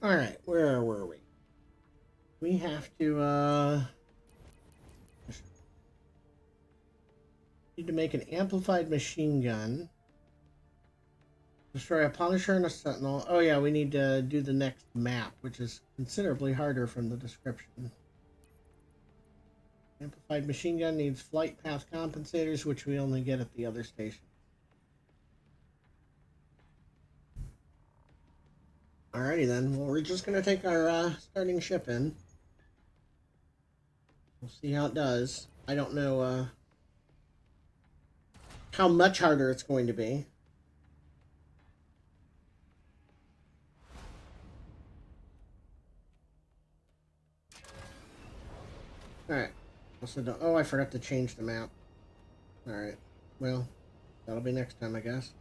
Alright, where were we? We have to, need to make an amplified machine gun. Destroy a Punisher and a Sentinel. Oh yeah, we need to do the next map, which is considerably harder from the description. Amplified machine gun needs flight path compensators, which we only get at the other station. Alrighty then. Well, we're just going to take our starting ship in. We'll see how it does. I don't know how much harder it's going to be. Alright. Oh, I forgot to change the map. Alright. Well, that'll be next time, I guess.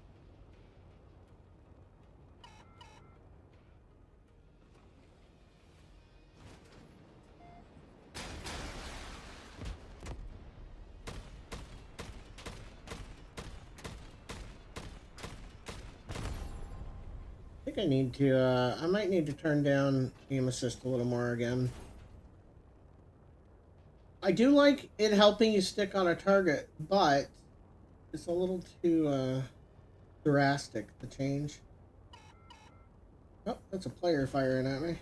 I think I need to, I might need to turn down aim assist a little more again. I do like it helping you stick on a target, but it's a little too drastic, the change. Oh, that's a player firing at me.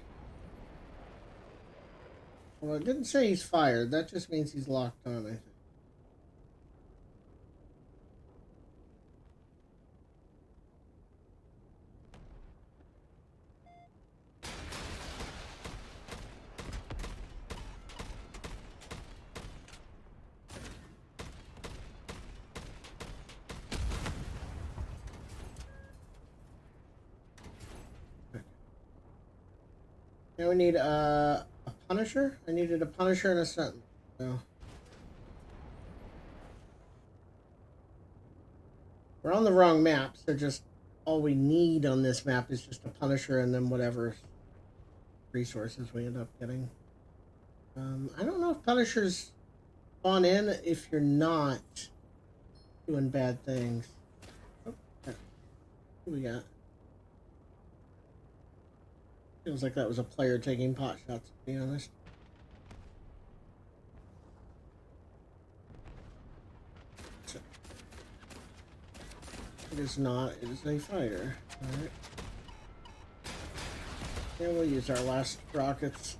Well, it didn't say he's fired. That just means he's locked on, I think. Now we need a Punisher. I needed a Punisher and a Sentinel. So we're on the wrong map, so just all we need on this map is just a Punisher and then whatever resources we end up getting. I don't know if Punishers spawn in if you're not doing bad things. Oh, what do we got? Feels like that was a player taking pot shots, to be honest. It is not. It is a fighter. Alright. And we'll use our last rockets.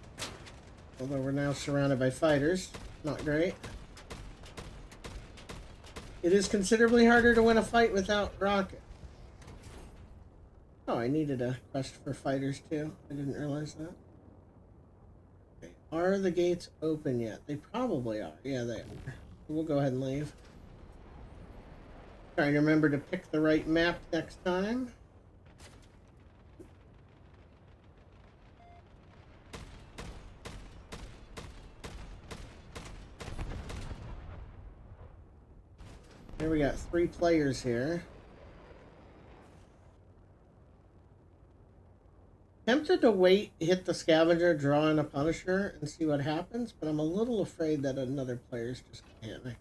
Although we're now surrounded by fighters. Not great. It is considerably harder to win a fight without rockets. Oh, I needed a quest for fighters too. I didn't realize that. Okay. Are the gates open yet? They probably are. Yeah, they are. We'll go ahead and leave. Trying to remember to pick the right map next time. Here we got 3 players here. Tempted to wait, hit the scavenger, draw in a Punisher, and see what happens, but I'm a little afraid that another player's just gonna hit me.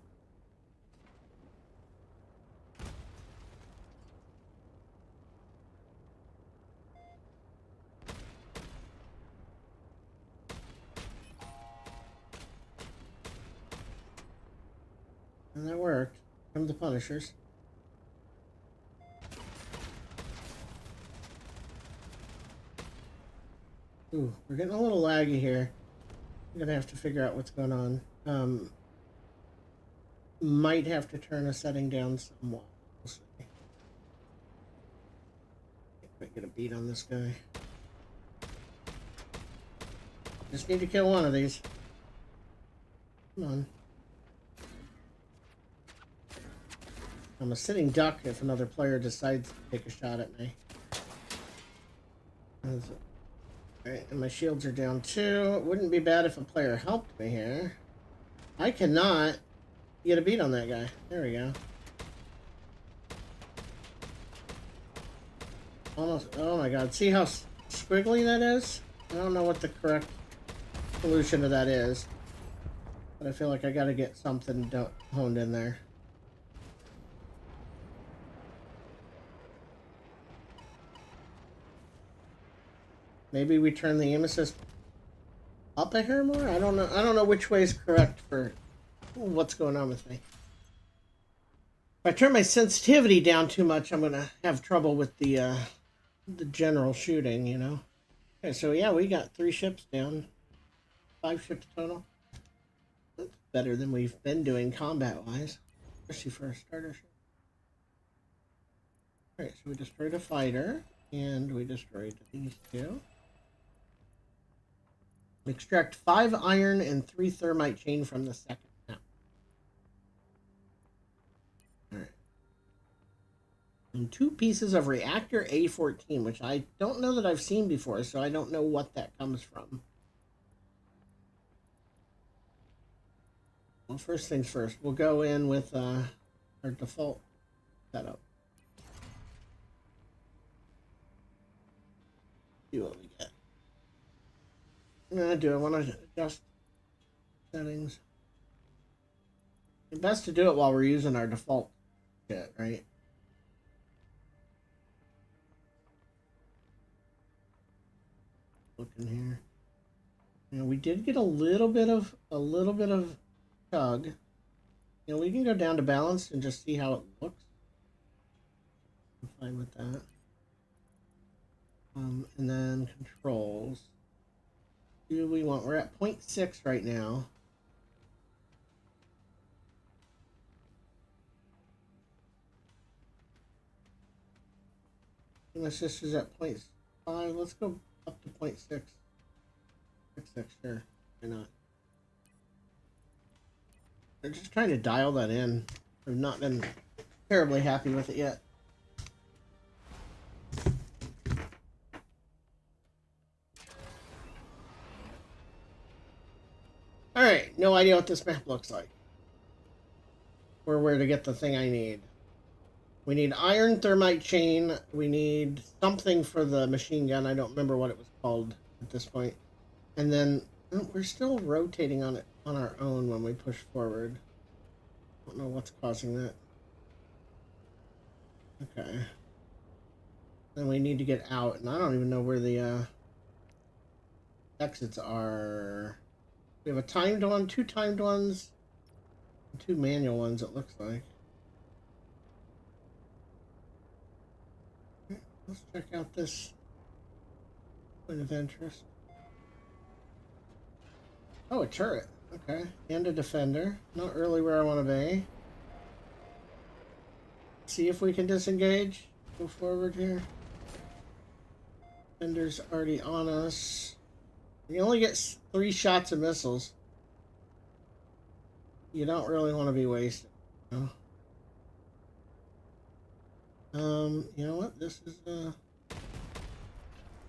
And that worked. Come the Punishers. Ooh, we're getting a little laggy here. I'm gonna have to figure out what's going on. Might have to turn a setting down somewhat. We'll see. Might get a beat on this guy. Just need to kill one of these. Come on. I'm a sitting duck if another player decides to take a shot at me. Alright, and my shields are down too. It wouldn't be bad if a player helped me here. I cannot get a beat on that guy. There we go. Almost. Oh my god. See how squiggly that is? I don't know what the correct solution to that is. But I feel like I gotta get something honed in there. Maybe we turn the aim assist up a hair more? I don't know. I don't know which way is correct for what's going on with me. If I turn my sensitivity down too much, I'm gonna have trouble with the general shooting, you know. Okay, so yeah, we got 3 ships down, 5 ships total. That's better than we've been doing combat-wise, especially for a starter ship. All right, so we destroyed a fighter, and we destroyed these 2. Extract 5 iron and 3 thermite chain from the second map. All right. And 2 pieces of reactor A14, which I don't know that I've seen before, so I don't know what that comes from. Well, first things first, we'll go in with our default setup. See what we get. Do I want to adjust settings? It's best to do it while we're using our default shit, right? Look in here. You know, we did get a little bit of chug. You know, we can go down to balanced and just see how it looks. I'm fine with that. And then controls. Do we want? We're at 0.6 right now. And my sister's at 0.5. Let's go up to 0.6. 0.6, sure. Why not? They're just trying to dial that in. I've not been terribly happy with it yet. Alright, no idea what this map looks like. Or where to get the thing I need. We need iron thermite chain. We need something for the machine gun. I don't remember what it was called at this point. And then we're still rotating on it on our own when we push forward. I don't know what's causing that. Okay. Then we need to get out, and I don't even know where the exits are. We have a timed one, 2 timed ones, and 2 manual ones, it looks like. Let's check out this point of interest. Oh, a turret. Okay. And a defender. Not really where I want to be. See if we can disengage. Go forward here. Defender's already on us. You only get 3 shots of missiles. You don't really want to be wasted. No. You know what? This is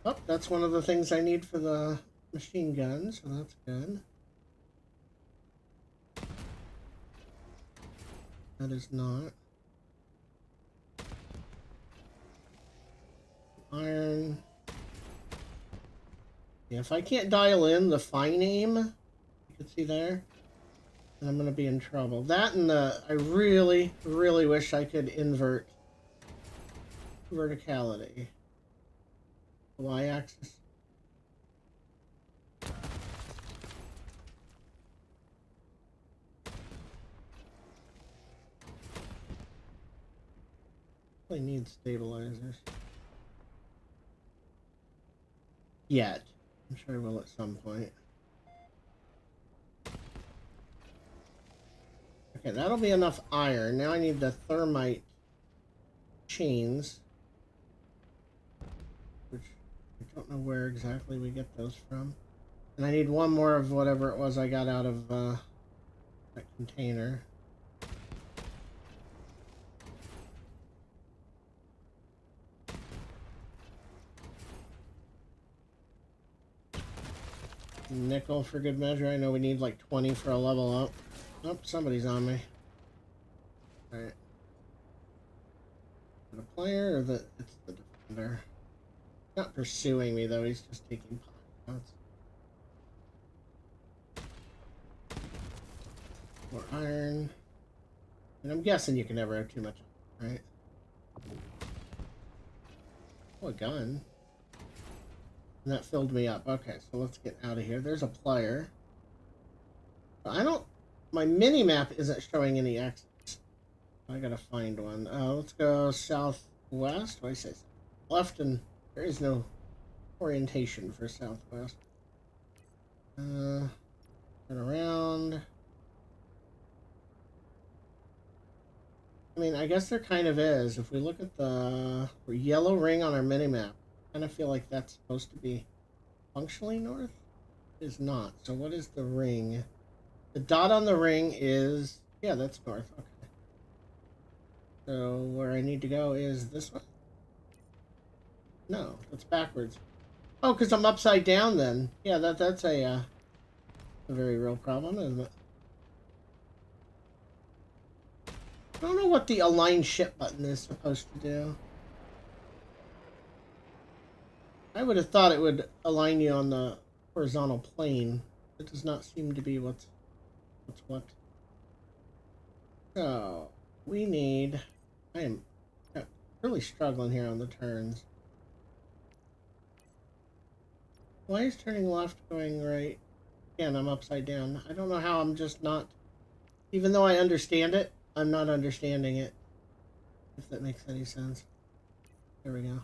oh, that's one of the things I need for the machine gun, so that's good. That is not. Iron. Yeah, if I can't dial in the fine aim, you can see there, then I'm gonna be in trouble. That and the, I really, really wish I could invert verticality. The y-axis. I need stabilizers. Yet. I'm sure I will at some point. Okay, that'll be enough iron. Now I need the thermite chains. Which I don't know where exactly we get those from. And I need 1 more of whatever it was I got out of that container. Nickel for good measure. I know we need like 20 for a level up. Oh, somebody's on me. Alright. Is it a player or it's the defender? Not pursuing me though, he's just taking pot shots. More iron. And I'm guessing you can never have too much, right? Oh, a gun. And that filled me up. Okay, so let's get out of here. There's a player. I don't... My mini-map isn't showing any exits. I gotta find one. Let's go southwest. What do I say? Left, and there is no orientation for southwest. Turn around. I mean, I guess there kind of is. If we look at the yellow ring on our minimap, I kind of feel like that's supposed to be functionally north. It is not. So what is the ring? The dot on the ring is... Yeah, that's north. Okay. So where I need to go is this one? No, that's backwards. Oh, because I'm upside down then. Yeah, that's a very real problem, isn't it? I don't know what the align ship button is supposed to do. I would have thought it would align you on the horizontal plane. It does not seem to be what's what. So, we need... I am really struggling here on the turns. Why is turning left going right? Again, I'm upside down. I don't know how I'm just not... Even though I understand it, I'm not understanding it. If that makes any sense. There we go.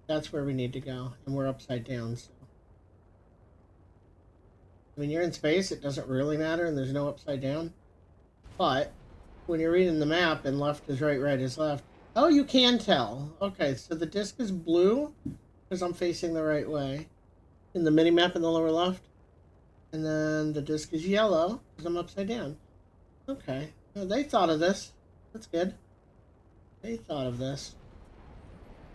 That's where we need to go. And we're upside down, so... When you're in space, it doesn't really matter, and there's no upside down. But, when you're reading the map, and left is right, right is left... Oh, you can tell. Okay, so the disc is blue, because I'm facing the right way. In the mini-map in the lower left. And then the disc is yellow, because I'm upside down. Okay. Well, they thought of this. That's good. They thought of this.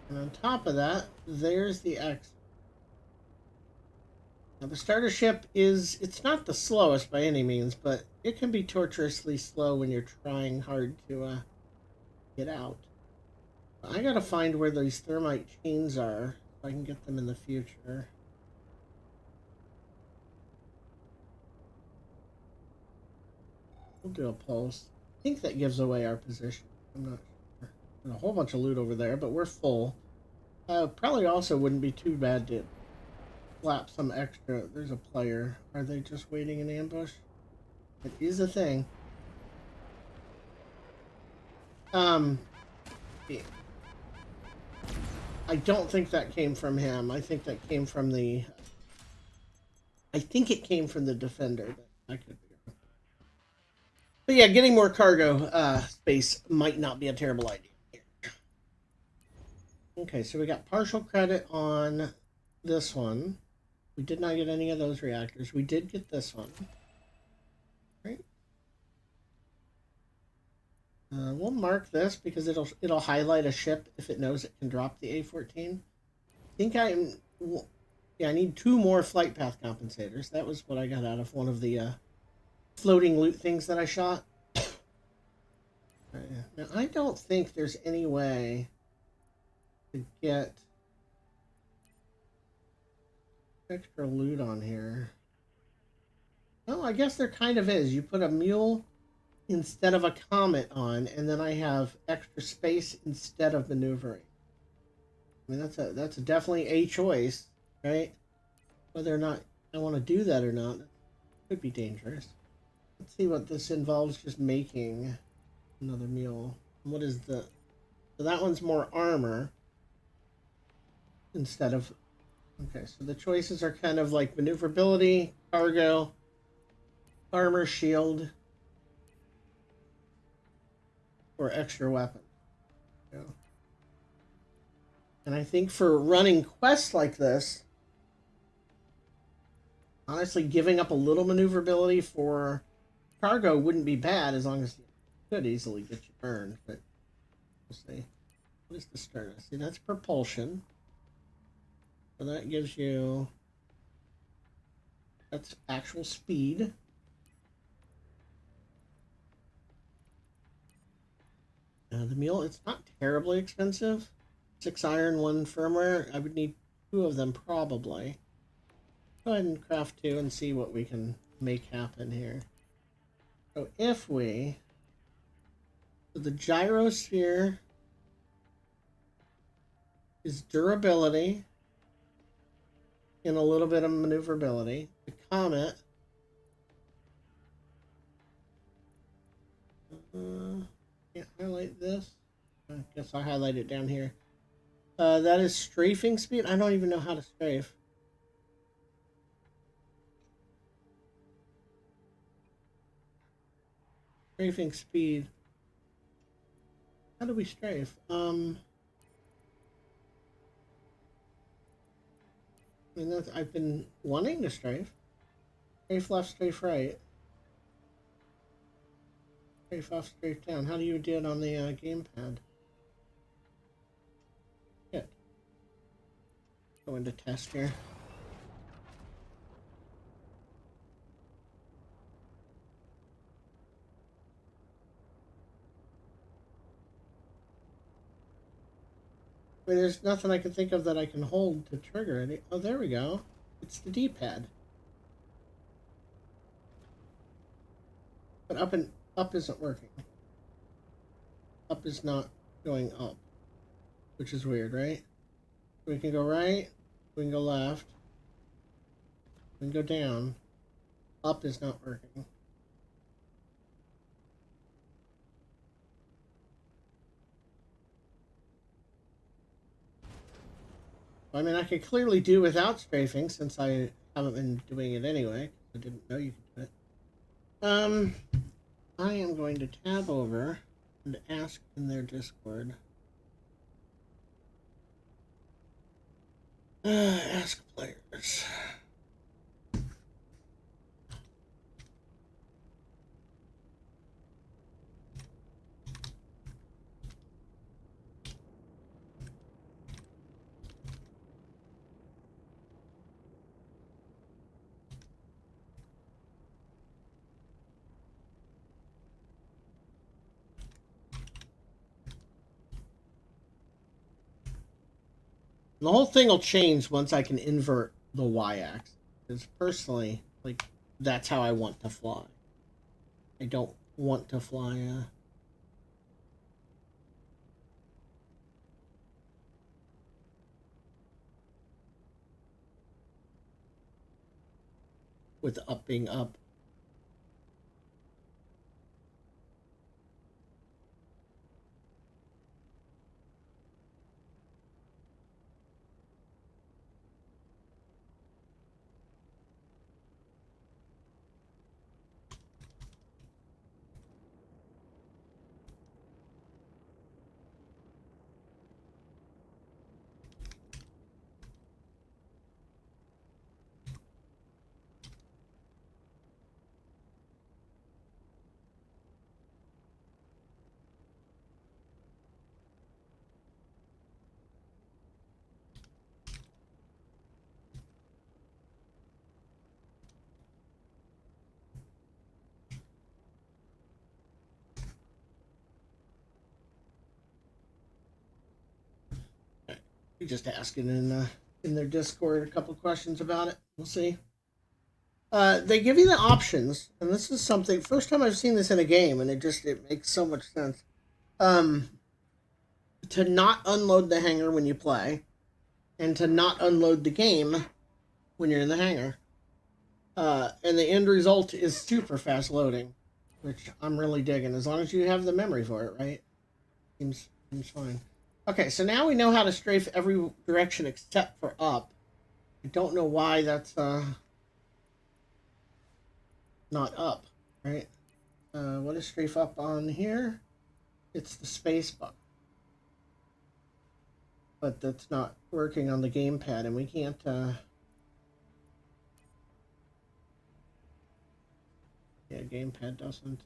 And on top of that, there's the X. Now, the starter ship is... It's not the slowest by any means, but it can be torturously slow when you're trying hard to get out. I gotta find where these thermite chains are, so I can get them in the future. We'll do a pulse. I think that gives away our position. I'm not sure. There's a whole bunch of loot over there, but we're full. Probably also wouldn't be too bad to slap some extra. There's a player. Are they just waiting in ambush? It is a thing. Yeah. I don't think that came from him. I think that came from the... I think it came from the defender, but I could be wrong. But yeah, getting more cargo space might not be a terrible idea. Okay, so we got partial credit on this one. We did not get any of those reactors. We did get this one. Right. We'll mark this because it'll highlight a ship if it knows it can drop the A-14. I think yeah, I need 2 more flight path compensators. That was what I got out of one of the floating loot things that I shot. Now, I don't think there's any way to get extra loot on here. Well, I guess there kind of is. You put a mule instead of a comet on, and then I have extra space instead of maneuvering. I mean, that's definitely a choice, right? Whether or not I want to do that or not, it could be dangerous. Let's see what this involves, just making another mule. What is the... So that one's more armor instead of... Okay, so the choices are kind of like maneuverability, cargo, armor, shield, or extra weapon. Yeah. And I think for running quests like this, honestly, giving up a little maneuverability for cargo wouldn't be bad, as long as you could easily get you burned. But we'll see. What is the starter? See, that's propulsion. So that gives you... That's actual speed. The mule, it's not terribly expensive. 6 iron, 1 firmware. I would need 2 of them probably. Go ahead and craft 2 and see what we can make happen here. So if we... So the gyrosphere is durability. in a little bit of maneuverability. The Comet. Can't highlight this. I guess I'll highlight it down here. That is strafing speed. I don't even know how to strafe. Strafing speed. How do we strafe? I mean, that's, I've been wanting to strafe. Strafe left, strafe right. Strafe off, strafe down. How do you do it on the gamepad? Good. Go into test here. I mean, there's nothing I can think of that I can hold to trigger it. Oh, there we go. It's the D-pad. But up isn't working. Up is not going up, which is weird, right? We can go right, we can go left, we can go down. Up is not working. I mean, I could clearly do without strafing since I haven't been doing it anyway. I didn't know you could do it. I am going to tab over and ask in their Discord. Ask players. The whole thing will change once I can invert the y-axis. Because personally, like, that's how I want to fly. I don't want to fly with up being up. Just asking in their Discord a couple questions about it. We'll see. They give you the options, and this is something first time I've seen this in a game, and it makes so much sense. To not unload the hangar when you play, and to not unload the game when you're in the hangar. And the end result is super fast loading, which I'm really digging. As long as you have the memory for it, right? Seems fine. Okay, so now we know how to strafe every direction except for up. I don't know why that's not up, right? What is strafe up on here? It's the space bar. But that's not working on the gamepad, and we can't... Yeah, gamepad doesn't...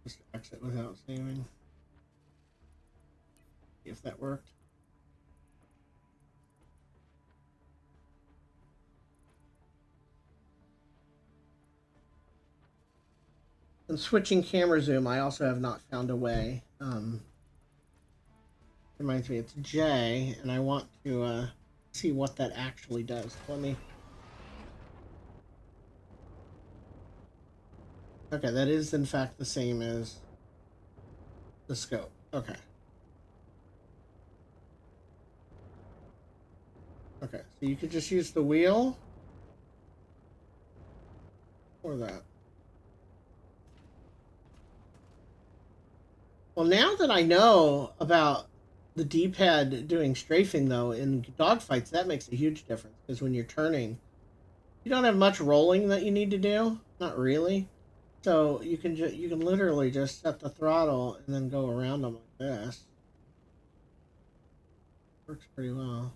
Just exit without saving. See if that worked. And switching camera zoom, I also have not found a way. Reminds me, it's J, and I want to see what that actually does. Let me... Okay, that is in fact the same as the scope. Okay. So you could just use the wheel or that. Well, now that I know about the D-pad doing strafing, though, in dogfights, that makes a huge difference. Because when you're turning, you don't have much rolling that you need to do. Not really. So you can literally just set the throttle and then go around them like this. Works pretty well.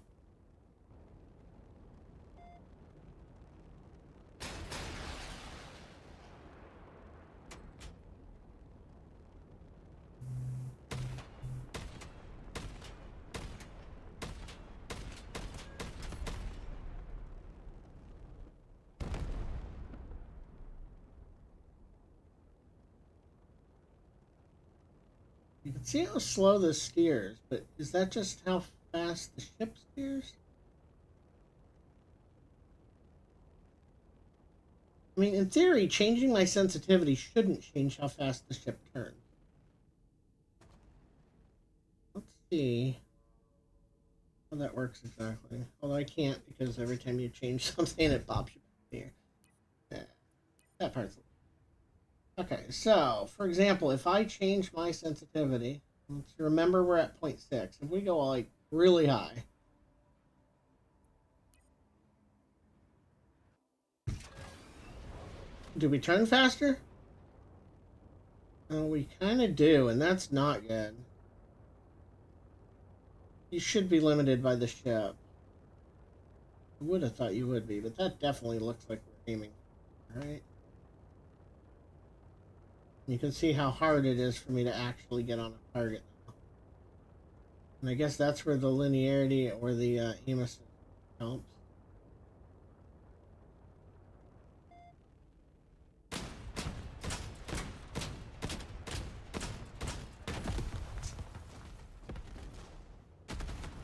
You can see how slow this steers, but is that just how fast the ship steers? I mean, in theory, changing my sensitivity shouldn't change how fast the ship turns. Let's see how that works exactly. Although I can't because every time you change something, it pops you back here. Yeah, that part's... Okay, so, for example, if I change my sensitivity, let's remember we're at 0.6. If we go, like, really high, do we turn faster? We kind of do, and that's not good. You should be limited by the ship. I would have thought you would be, but that definitely looks like we're aiming. Alright. You can see how hard it is for me to actually get on a target now. And I guess that's where the linearity or the aim assist helps.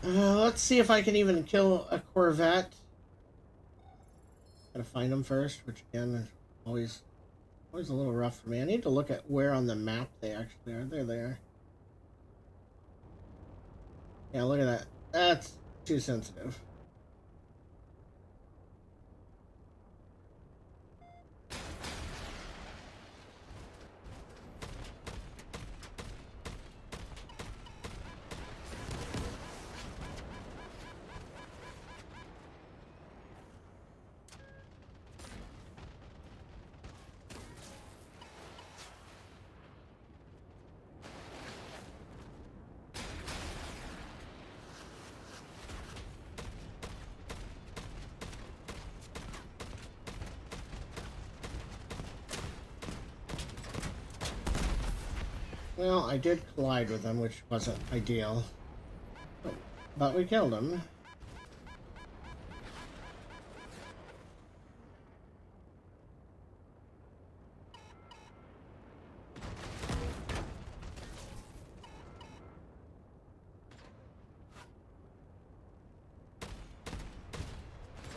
Let's see if I can even kill a Corvette. Gotta find them first, which again is always a little rough for me. I need to look at where on the map they actually are. They're there. Yeah, look at that. That's too sensitive. Well, I did collide with them, which wasn't ideal. But we killed him.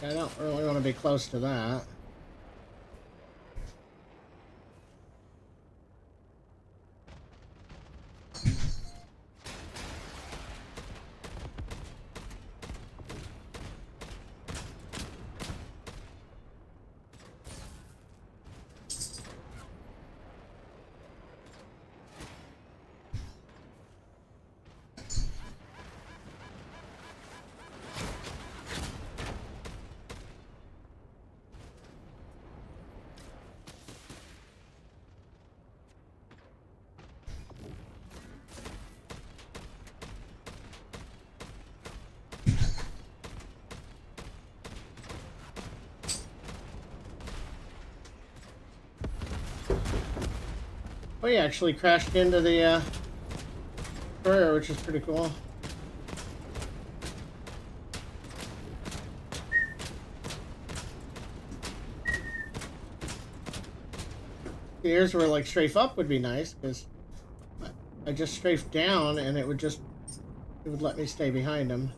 I don't really want to be close to that. We actually crashed into the destroyer, which is pretty cool. Here's where like strafe up would be nice, because I just strafed down and it would let me stay behind him.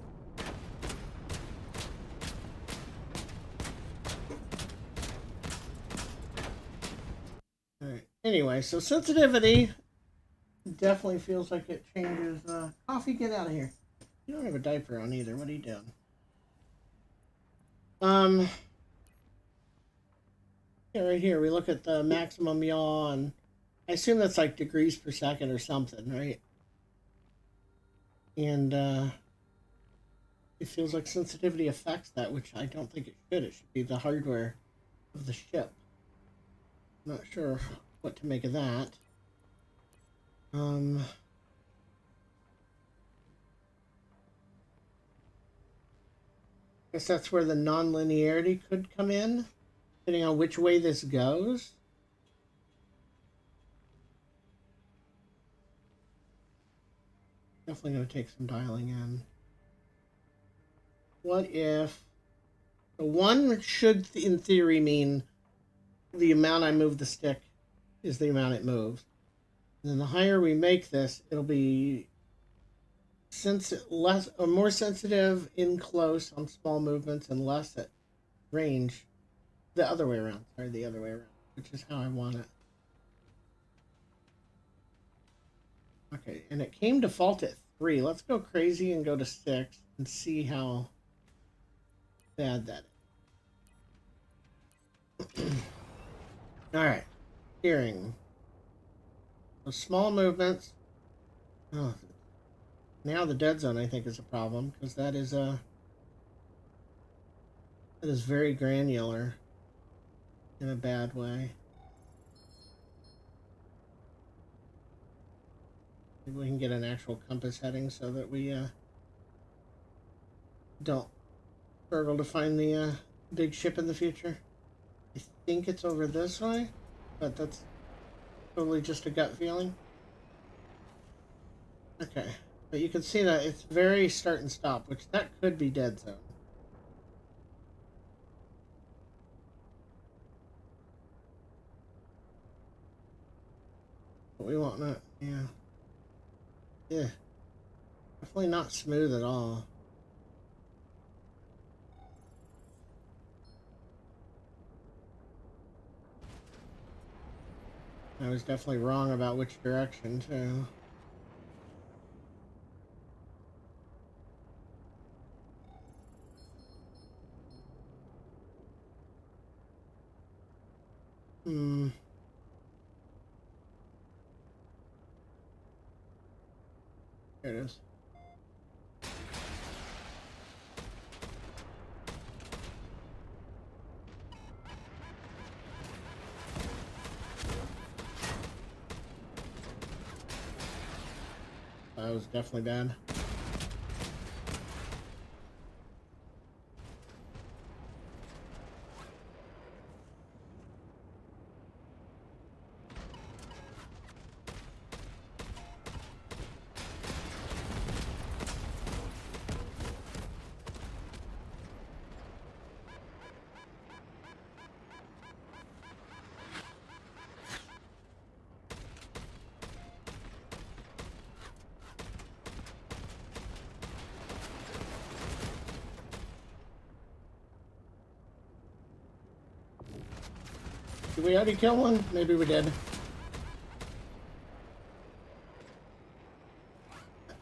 Alright, anyway, so sensitivity definitely feels like it changes. Coffee, get out of here. You don't have a diaper on either. What are you doing? Um, yeah, right here we look at the maximum yaw, and I assume that's like degrees per second or something, right? And it feels like sensitivity affects that, which I don't think it should. It should be the hardware of the ship. I'm not sure what to make of that. Guess that's where the non-linearity could come in, depending on which way this goes. Definitely going to take some dialing in. What if the one should, in theory, mean the amount I move the stick is the amount it moves. And then the higher we make this, it'll be less or more sensitive in close on small movements and less at range. The other way around. Sorry, the other way around, which is how I want it. Okay, and it came default at 3. Let's go crazy and go to 6 and see how bad that is. All right, hearing. So small movements. Oh, now the dead zone I think is a problem because that is very granular in a bad way. Maybe we can get an actual compass heading so that we don't struggle to find the big ship in the future. I think it's over this way, but that's totally just a gut feeling. Okay, but you can see that it's very start and stop, which that could be dead zone. But we want that, yeah. Yeah, definitely not smooth at all. I was definitely wrong about which direction, too. There it is. That was definitely bad. Did we already kill one? Maybe we did.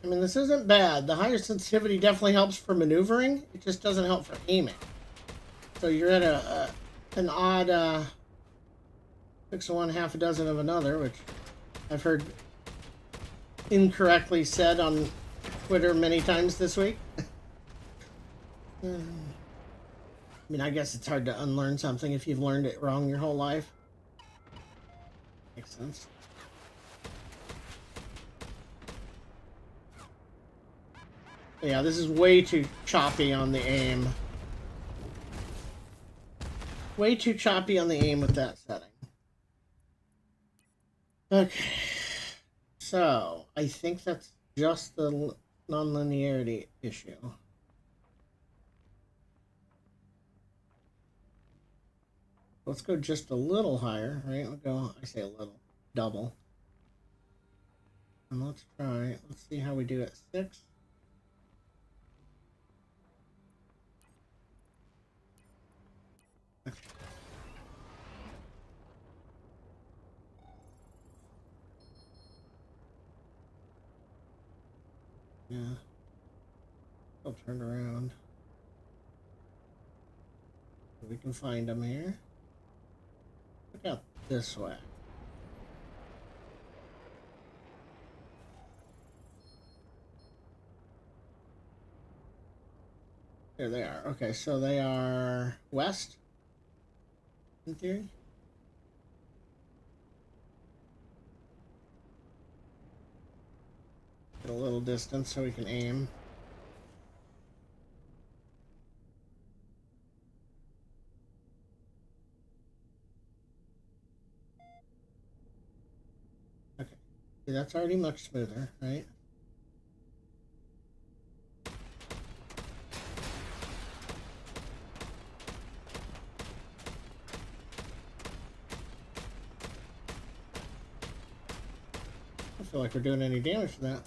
I mean, this isn't bad. The higher sensitivity definitely helps for maneuvering. It just doesn't help for aiming. So you're at an odd 6 of one, half a dozen of another, which I've heard incorrectly said on Twitter many times this week. I mean, I guess it's hard to unlearn something if you've learned it wrong your whole life. Makes sense. Yeah, this is way too choppy on the aim. Way too choppy on the aim with that setting. Okay. So, I think that's just the non-linearity issue. Let's go just a little higher, right? We'll go, I say a little, double. And let's see how we do at 6. Okay. Yeah. I'll turn around. We can find them here. Look out this way. There they are. Okay, so they are west, in theory. Get a little distance so we can aim. Okay, see, that's already much smoother, right? I don't feel like we're doing any damage to that.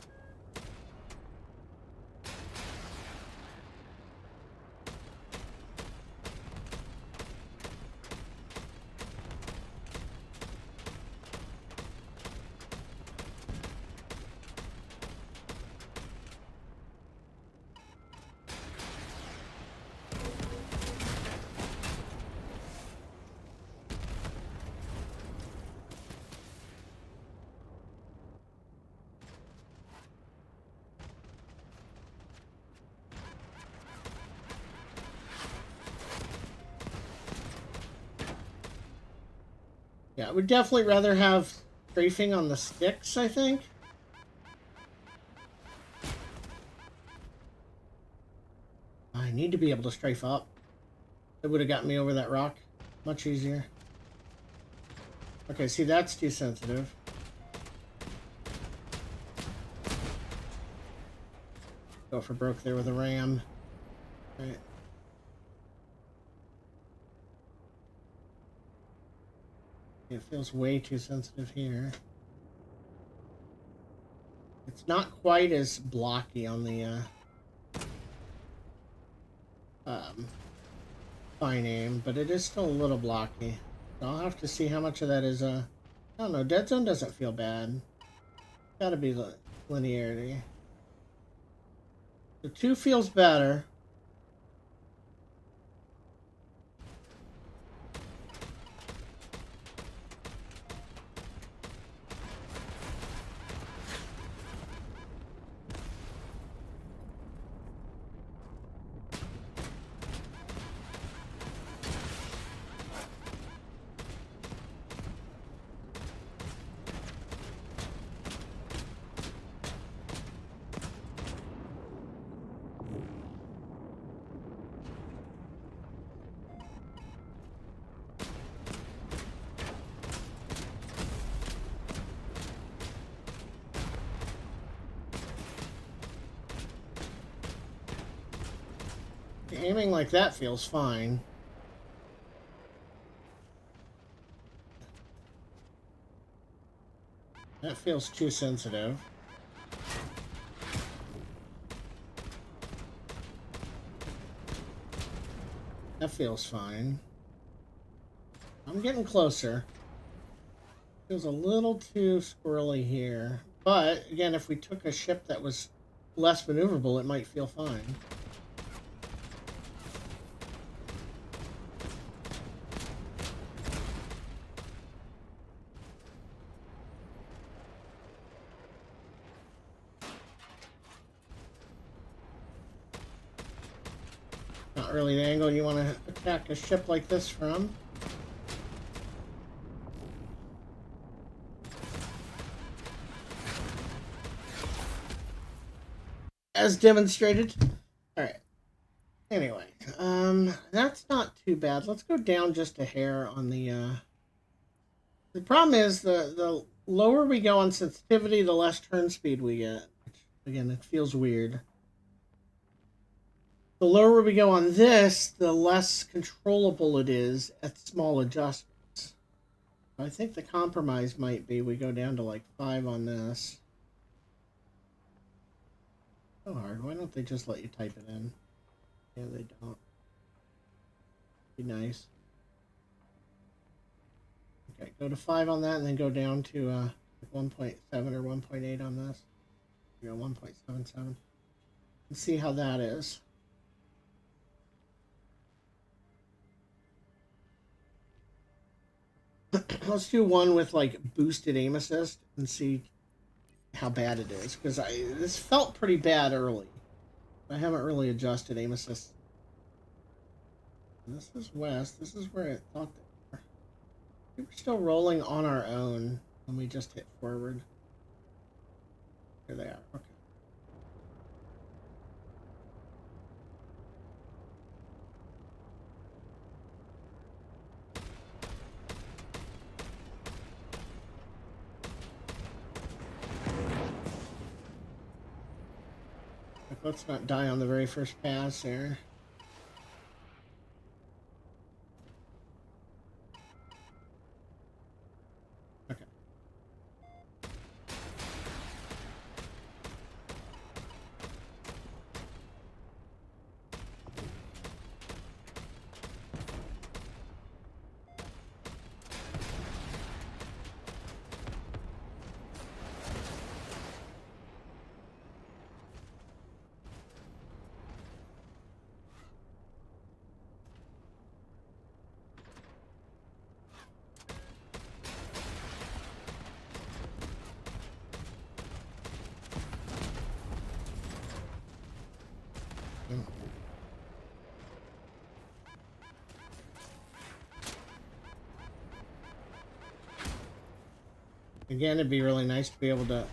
Yeah, I would definitely rather have strafing on the sticks, I think. I need to be able to strafe up. It would have gotten me over that rock much easier. Okay, see, that's too sensitive. Go for broke there with a ram. Right. It feels way too sensitive here. It's not quite as blocky on the fine aim, but it is still a little blocky. So I'll have to see how much of that is I don't know, dead zone doesn't feel bad. Gotta be the linearity. The 2 feels better. Aiming like that feels fine. That feels too sensitive. That feels fine. I'm getting closer. Feels a little too squirrely here. But, again, if we took a ship that was less maneuverable, it might feel fine. Not really the angle you want to attack a ship like this from. As demonstrated. Alright. Anyway, that's not too bad. Let's go down just a hair on the problem is the lower we go on sensitivity, the less turn speed we get. Which, again, it feels weird. The lower we go on this, the less controllable it is at small adjustments. I think the compromise might be we go down to like 5 on this. So hard. Why don't they just let you type it in? Yeah, they don't. Be nice. Okay, go to 5 on that and then go down to 1.7 or 1.8 on this. You know, 1.77. And see how that is. Let's do one with like boosted aim assist and see how bad it is, because this felt pretty bad early. I haven't really adjusted aim assist. And this is west. This is where I thought they were. We were still rolling on our own when we just hit forward. Here they are. Okay. Let's not die on the very first pass there. Okay. Again, it'd be really nice to be able to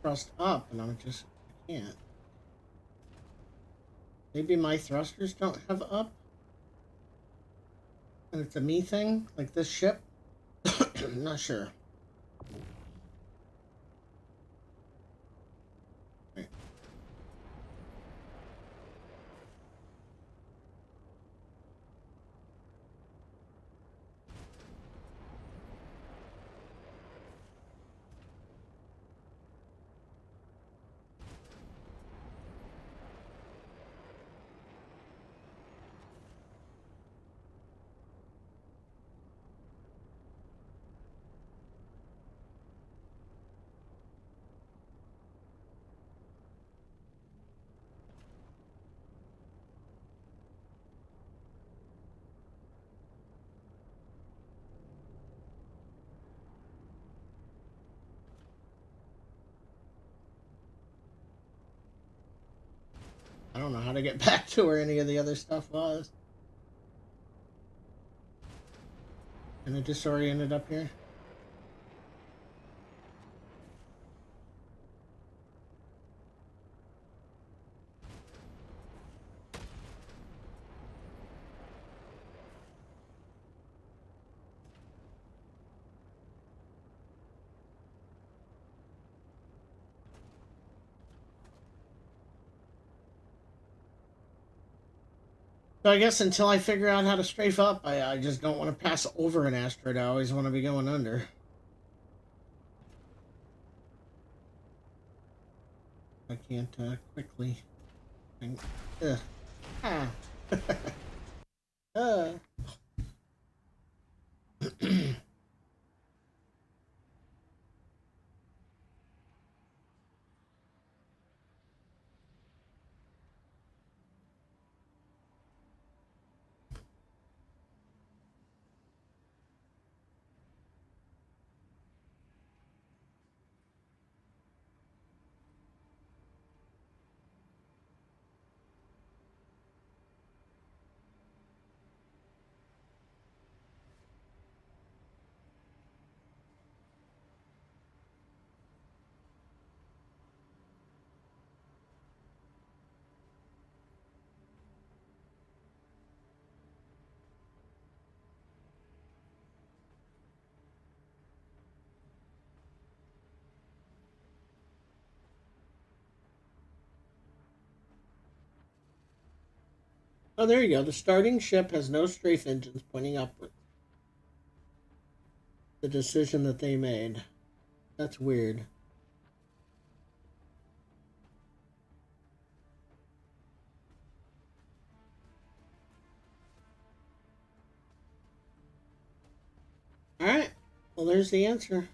thrust up, and I can't. Maybe my thrusters don't have up? And it's a me thing? Like this ship? I'm not sure. Right. I don't know how to get back to where any of the other stuff was. And it disoriented up here. So I guess until I figure out how to strafe up, I just don't want to pass over an asteroid. I always want to be going under. I can't quickly. Ugh. Ah. Oh, there you go. The starting ship has no strafe engines pointing upward. The decision that they made. That's weird. Alright. Well, there's the answer.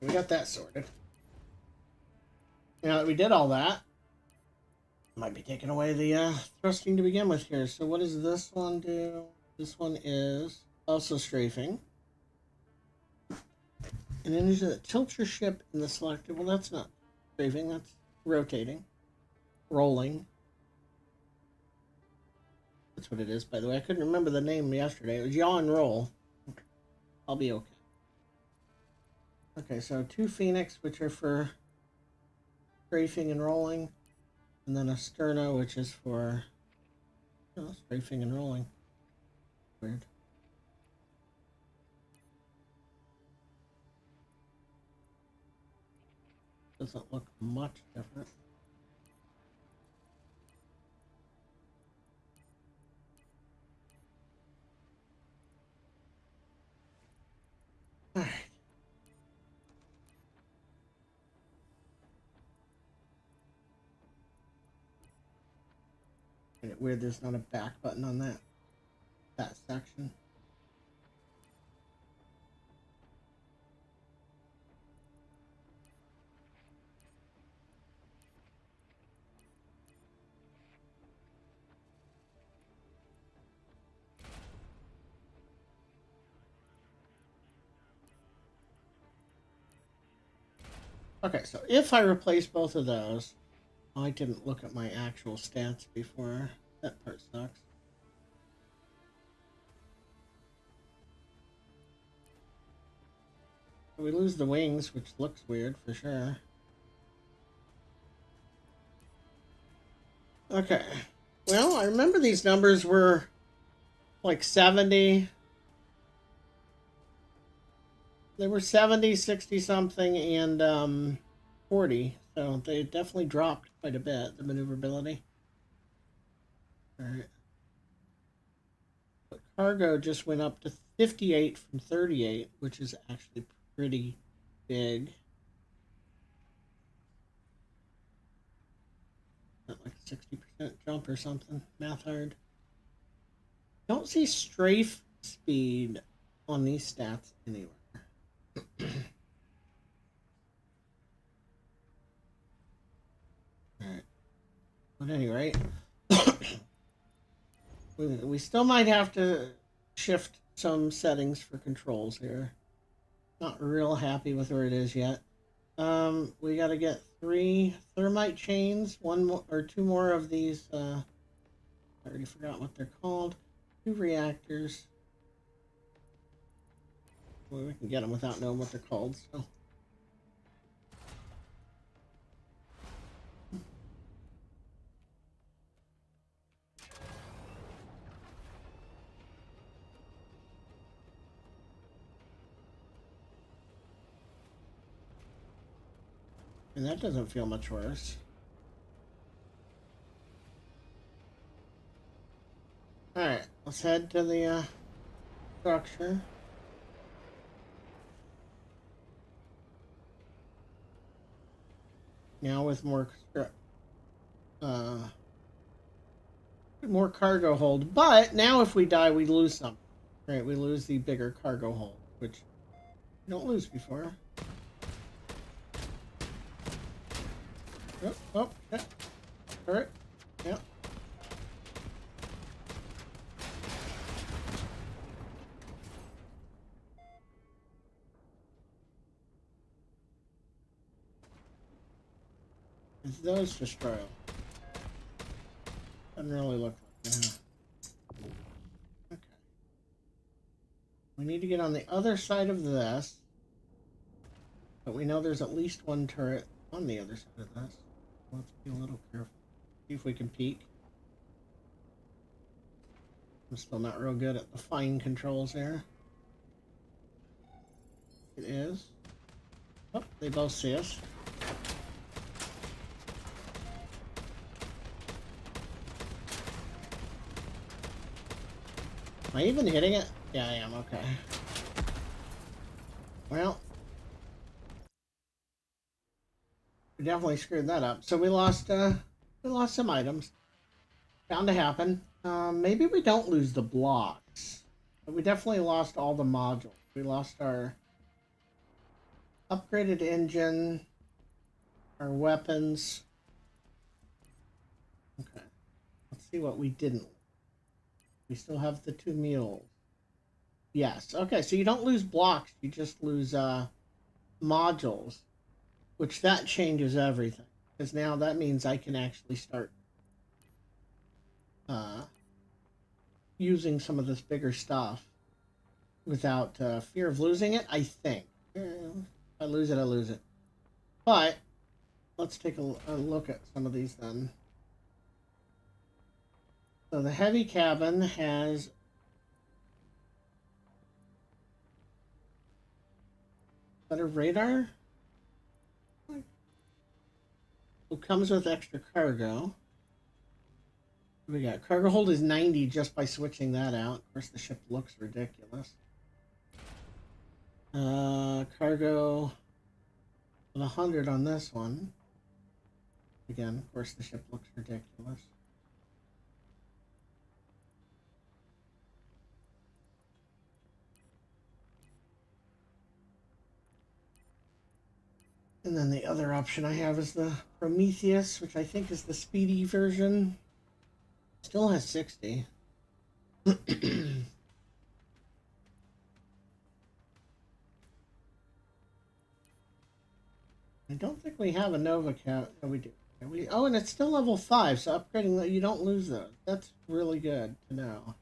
We got that sorted. Now that we did all that, might be taking away the thrusting to begin with here. So what does this one do? This one is also strafing. And then there's a tilt your ship in the selected. Well, that's not strafing. That's rotating. Rolling. That's what it is, by the way. I couldn't remember the name yesterday. It was yaw and roll. I'll be okay. Okay, so 2 Phoenix, which are for strafing and rolling. And then a Sterno, which is for strafing and rolling. Weird. Doesn't look much different. All right. Isn't it weird there's not a back button on that section? Okay, so if I replace both of those, I didn't look at my actual stats before. That part sucks. We lose the wings, which looks weird for sure. Okay. Well, I remember these numbers were like 70. They were 70, 60 something, and 40. So they definitely dropped quite a bit, the maneuverability. Alright. But cargo just went up to 58 from 38, which is actually pretty big. Like a 60% jump or something. Math hard. Don't see strafe speed on these stats anywhere. Alright. But at any rate, we still might have to shift some settings for controls here. Not real happy with where it is yet. We got to get 3 thermite chains, 1 more or 2 more of these. I already forgot what they're called. 2 reactors. Well, we can get them without knowing what they're called. So. And that doesn't feel much worse. Alright, let's head to the structure. Now with more cargo hold. But now if we die, we lose something. Right, we lose the bigger cargo hold, which we don't lose before. Oh, yeah. Alright. Yeah. Is those destroy them? Doesn't really look like that. Okay. We need to get on the other side of this. But we know there's at least 1 turret on the other side of this. Let's be a little careful. See if we can peek. I'm still not real good at the fine controls there. It is. Oh, they both see us. Am I even hitting it? Yeah, I am. Okay. Well, we definitely screwed that up. So we lost some items. Bound to happen. Maybe we don't lose the blocks, but we definitely lost all the modules. We lost our upgraded engine, our weapons. Okay, let's see what we didn't. We still have the 2 mules. Yes. Okay, so you don't lose blocks, you just lose modules, which that changes everything. Because now that means I can actually start using some of this bigger stuff without fear of losing it, I think. If I lose it, I lose it. But let's take a look at some of these then. So the heavy cabin has better radar. It comes with extra cargo. We got cargo hold is 90 just by switching that out. Of course, the ship looks ridiculous. Cargo 100 on this one. Again, of course, the ship looks ridiculous. And then the other option I have is the Prometheus, which I think is the speedy version. Still has 60. I don't think we have a Nova Cat. No, we do. Oh, and it's still level 5, so upgrading that, you don't lose those. That's really good to know.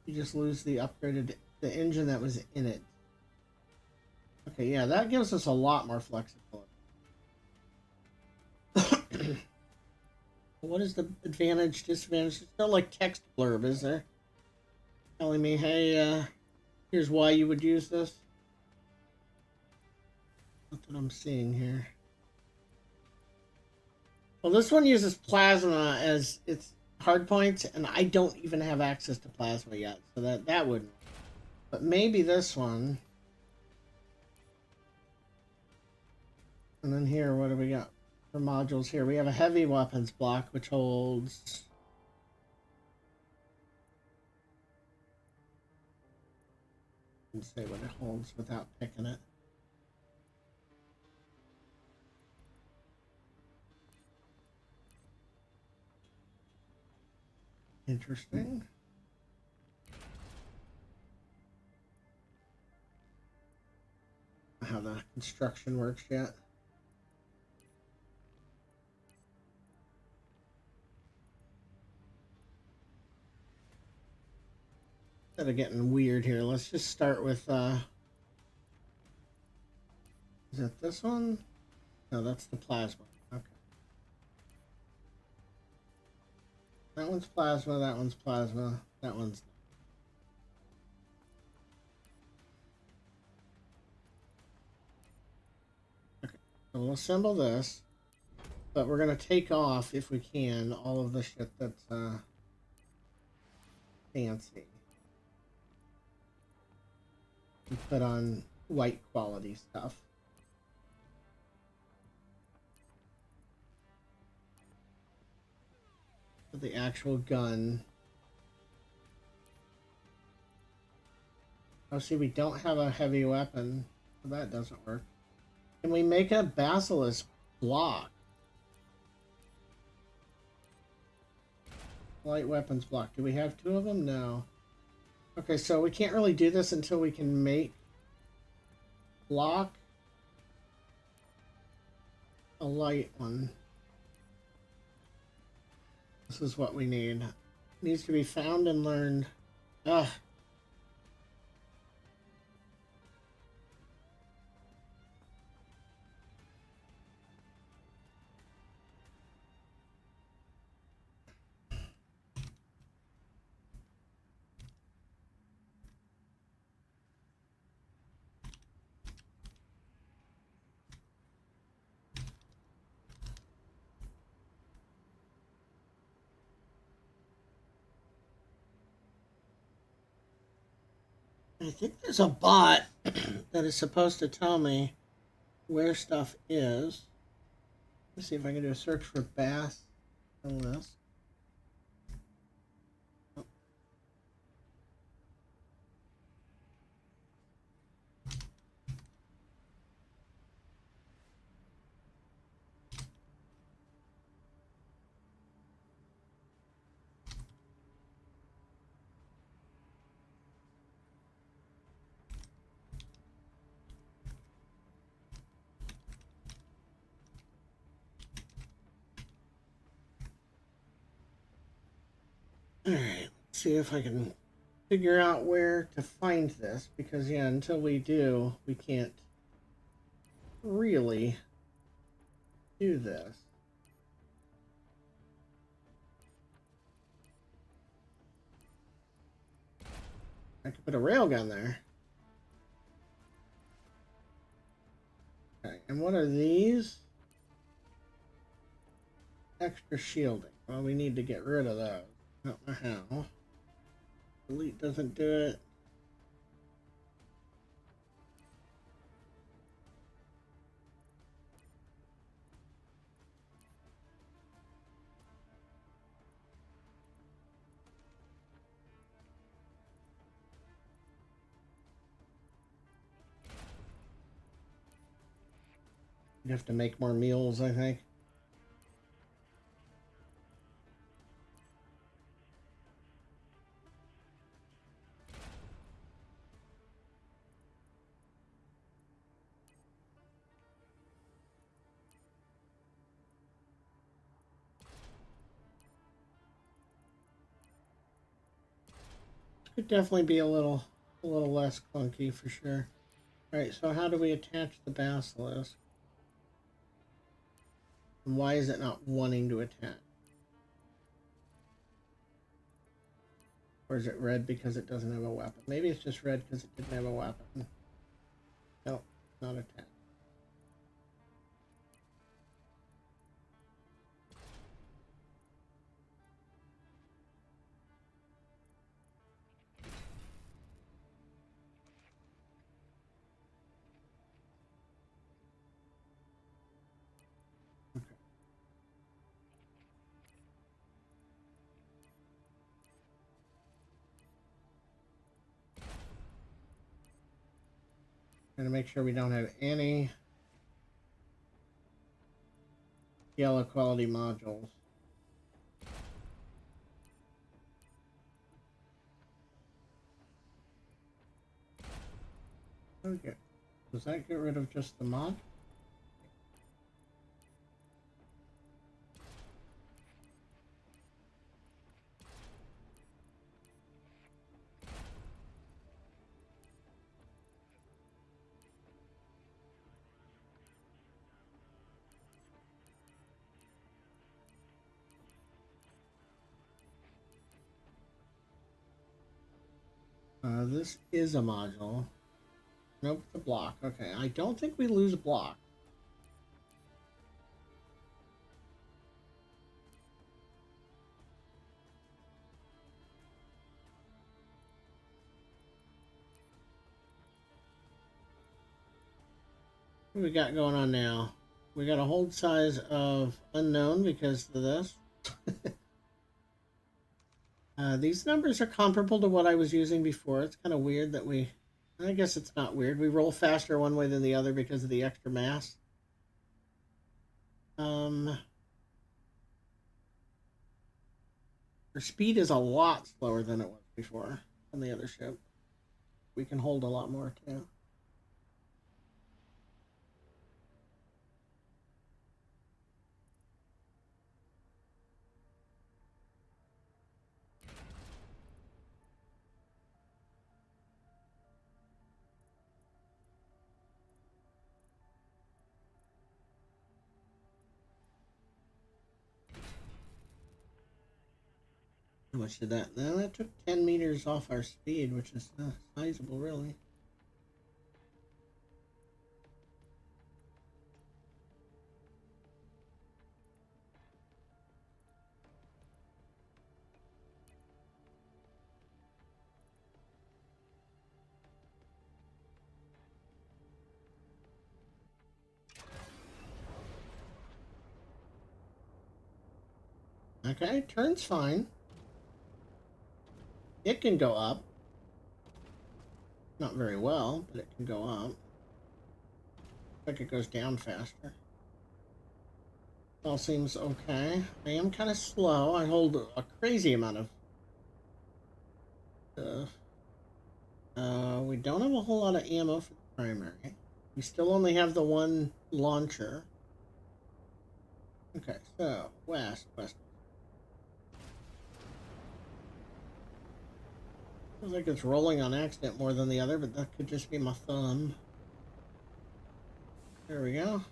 You just lose the upgraded, the engine that was in it. Okay, yeah, that gives us a lot more flexibility. What is the advantage, disadvantage? It's not like text blurb, is there? Telling me, hey, here's why you would use this. That's what I'm seeing here. Well, this one uses plasma as its hard points, and I don't even have access to plasma yet, so that wouldn't. But maybe this one. And then here, what do we got for modules here? We have a heavy weapons block, which holds... Let's say what it holds without picking it. Interesting. How the construction works yet. Instead of getting weird here, let's just start with is it this one? No, that's the plasma. Okay. That one's plasma, that one's plasma, that one's... Okay, so we'll assemble this, but we're going to take off, if we can, all of the shit that's fancy. And put on white quality stuff. The actual gun. Oh, see, we don't have a heavy weapon, so that doesn't work. Can we make a basilisk block? Light weapons block. Do we have 2 of them? No. Okay, so we can't really do this until we can make block a light one. This is what we need. It needs to be found and learned. Ugh. I think there's a bot that is supposed to tell me where stuff is. Let's see if I can do a search for bass on this. see if I can figure out where to find this, because yeah, until we do, we can't really do this. I could put a railgun there. Okay, and what are these? Extra shielding. Well, we need to get rid of those. I don't know how. Delete doesn't do it. You have to make more meals, I think. Could definitely be a little less clunky for sure. All right, so how do we attach the basilisk? And why is it not wanting to attach? Or is it red because it doesn't have a weapon? Maybe it's just red because it didn't have a weapon. Nope, not attached. Gonna make sure we don't have any yellow quality modules. Okay. Does that get rid of just the mod? This is a module. Nope, the block. Okay, I don't think we lose a block. What we got going on now? We got a hold size of unknown because of this. These numbers are comparable to what I was using before. It's kind of weird that I guess it's not weird. We roll faster one way than the other because of the extra mass. Our speed is a lot slower than it was before on the other ship. We can hold a lot more too. How much did that? No, that took 10 meters off our speed, which is sizable, really. Okay, turn's fine. It can go up. Not very well, but it can go up. Like it goes down faster. All seems okay. I am kind of slow. I hold a crazy amount of stuff. We don't have a whole lot of ammo for the primary. We still only have the one launcher. Okay, so west. Feels like it's rolling on accident more than the other, but that could just be my thumb. There we go.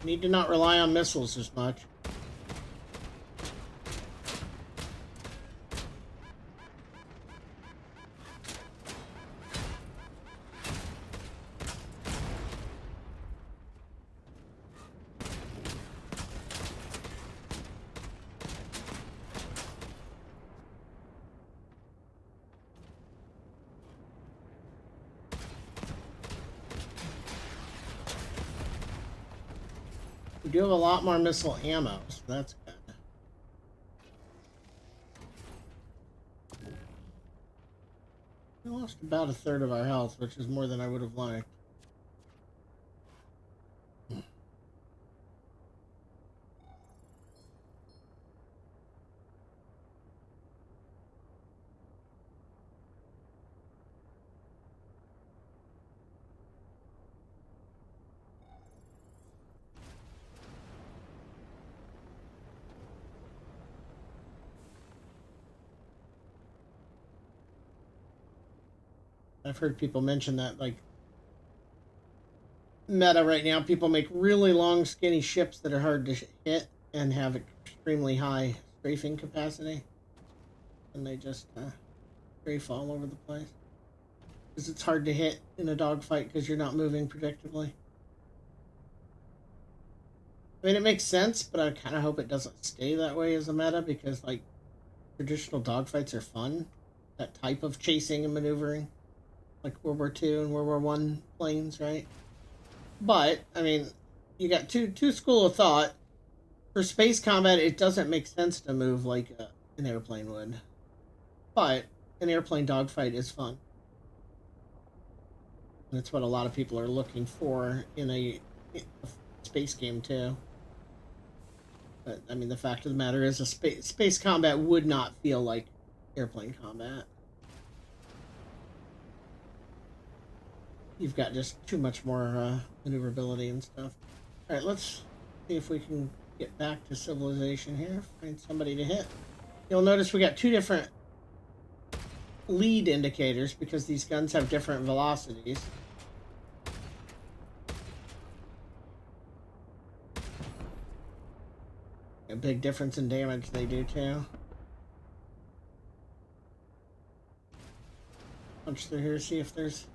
Need to not rely on missiles as much. We do have a lot more missile ammo, so that's good. We lost about a third of our health, which is more than I would have liked. I've heard people mention that, like, meta right now, people make really long, skinny ships that are hard to hit and have extremely high strafing capacity. And they just strafe all over the place. Because it's hard to hit in a dogfight because you're not moving predictably. I mean, it makes sense, but I kind of hope it doesn't stay that way as a meta because, like, traditional dogfights are fun. That type of chasing and maneuvering. Like World War II and World War I planes, right? But, I mean, you got two school of thought. For space combat, it doesn't make sense to move like an airplane would. But an airplane dogfight is fun. And it's what a lot of people are looking for in a space game, too. But, I mean, the fact of the matter is space combat would not feel like airplane combat. You've got just too much more maneuverability and stuff. Alright, let's see if we can get back to civilization here. Find somebody to hit. You'll notice we got two different lead indicators because these guns have different velocities. A big difference in damage they do too. Punch through here, see if there's...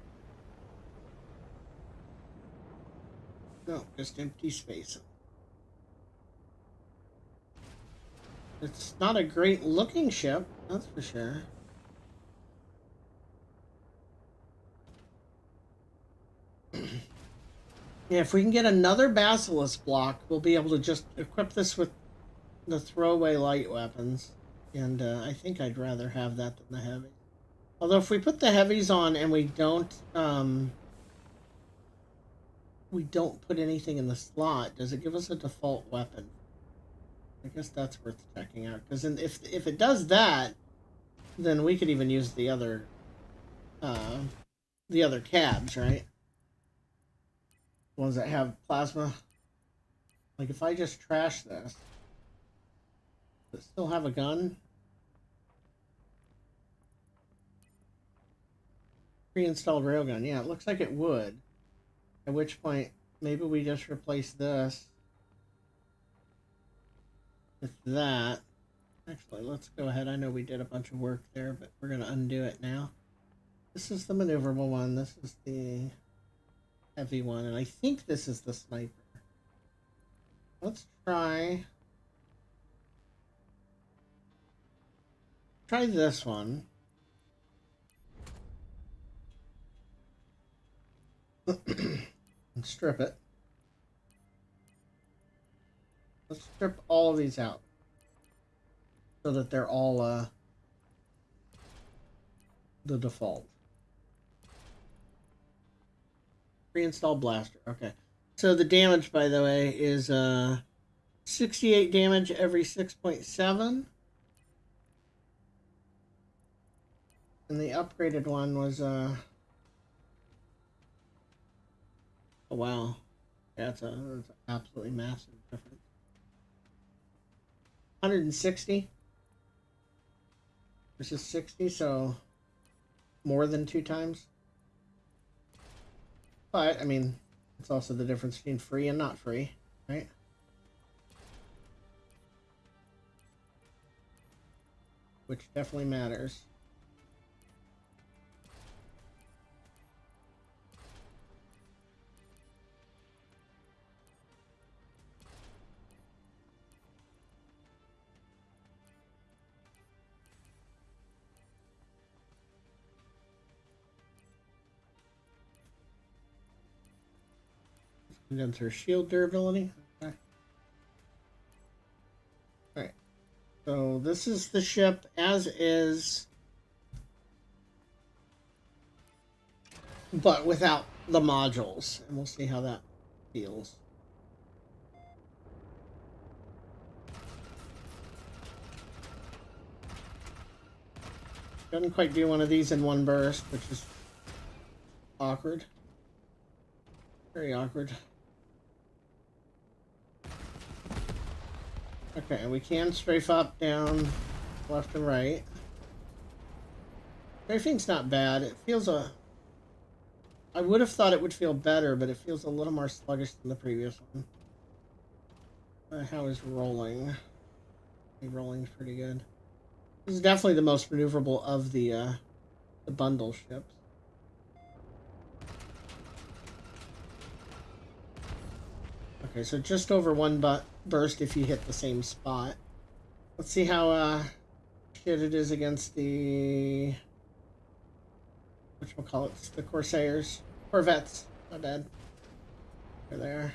No, just empty space. It's not a great looking ship, that's for sure. Yeah, if we can get another Basilisk block, we'll be able to just equip this with the throwaway light weapons. And I think I'd rather have that than the heavy. Although if we put the heavies on and we don't put anything in the slot, does it give us a default weapon? I guess that's worth checking out. Because if it does that, then we could even use the other cabs, right? Ones that have plasma. Like if I just trash this, does it still have a gun? Pre-installed railgun. Yeah, it looks like it would. At which point, maybe we just replace this with that. Actually, let's go ahead. I know we did a bunch of work there, but we're going to undo it now. This is the maneuverable one. This is the heavy one. And I think this is the sniper. Let's try this one. And strip it. Let's strip all of these out so that they're all the default. Pre-install blaster. Okay. So the damage, by the way, is 68 damage every 6.7. And the upgraded one was oh wow. Yeah, that's an absolutely massive difference. 160 versus 60, so more than 2 times. But, I mean, it's also the difference between free and not free, right? Which definitely matters. Condense her shield durability. Okay. Alright. So this is the ship as is, but without the modules. And we'll see how that feels. Doesn't quite do one of these in one burst, which is awkward. Very awkward. Okay, we can strafe up, down, left and right. Strafing's not bad. It feels I would have thought it would feel better, but it feels a little more sluggish than the previous one. How is rolling? Rolling's pretty good. This is definitely the most maneuverable of the bundle ships. Okay, so just over one burst if you hit the same spot. Let's see how shit it is against the whatchamacallits, the Corvettes. My bad. They're there.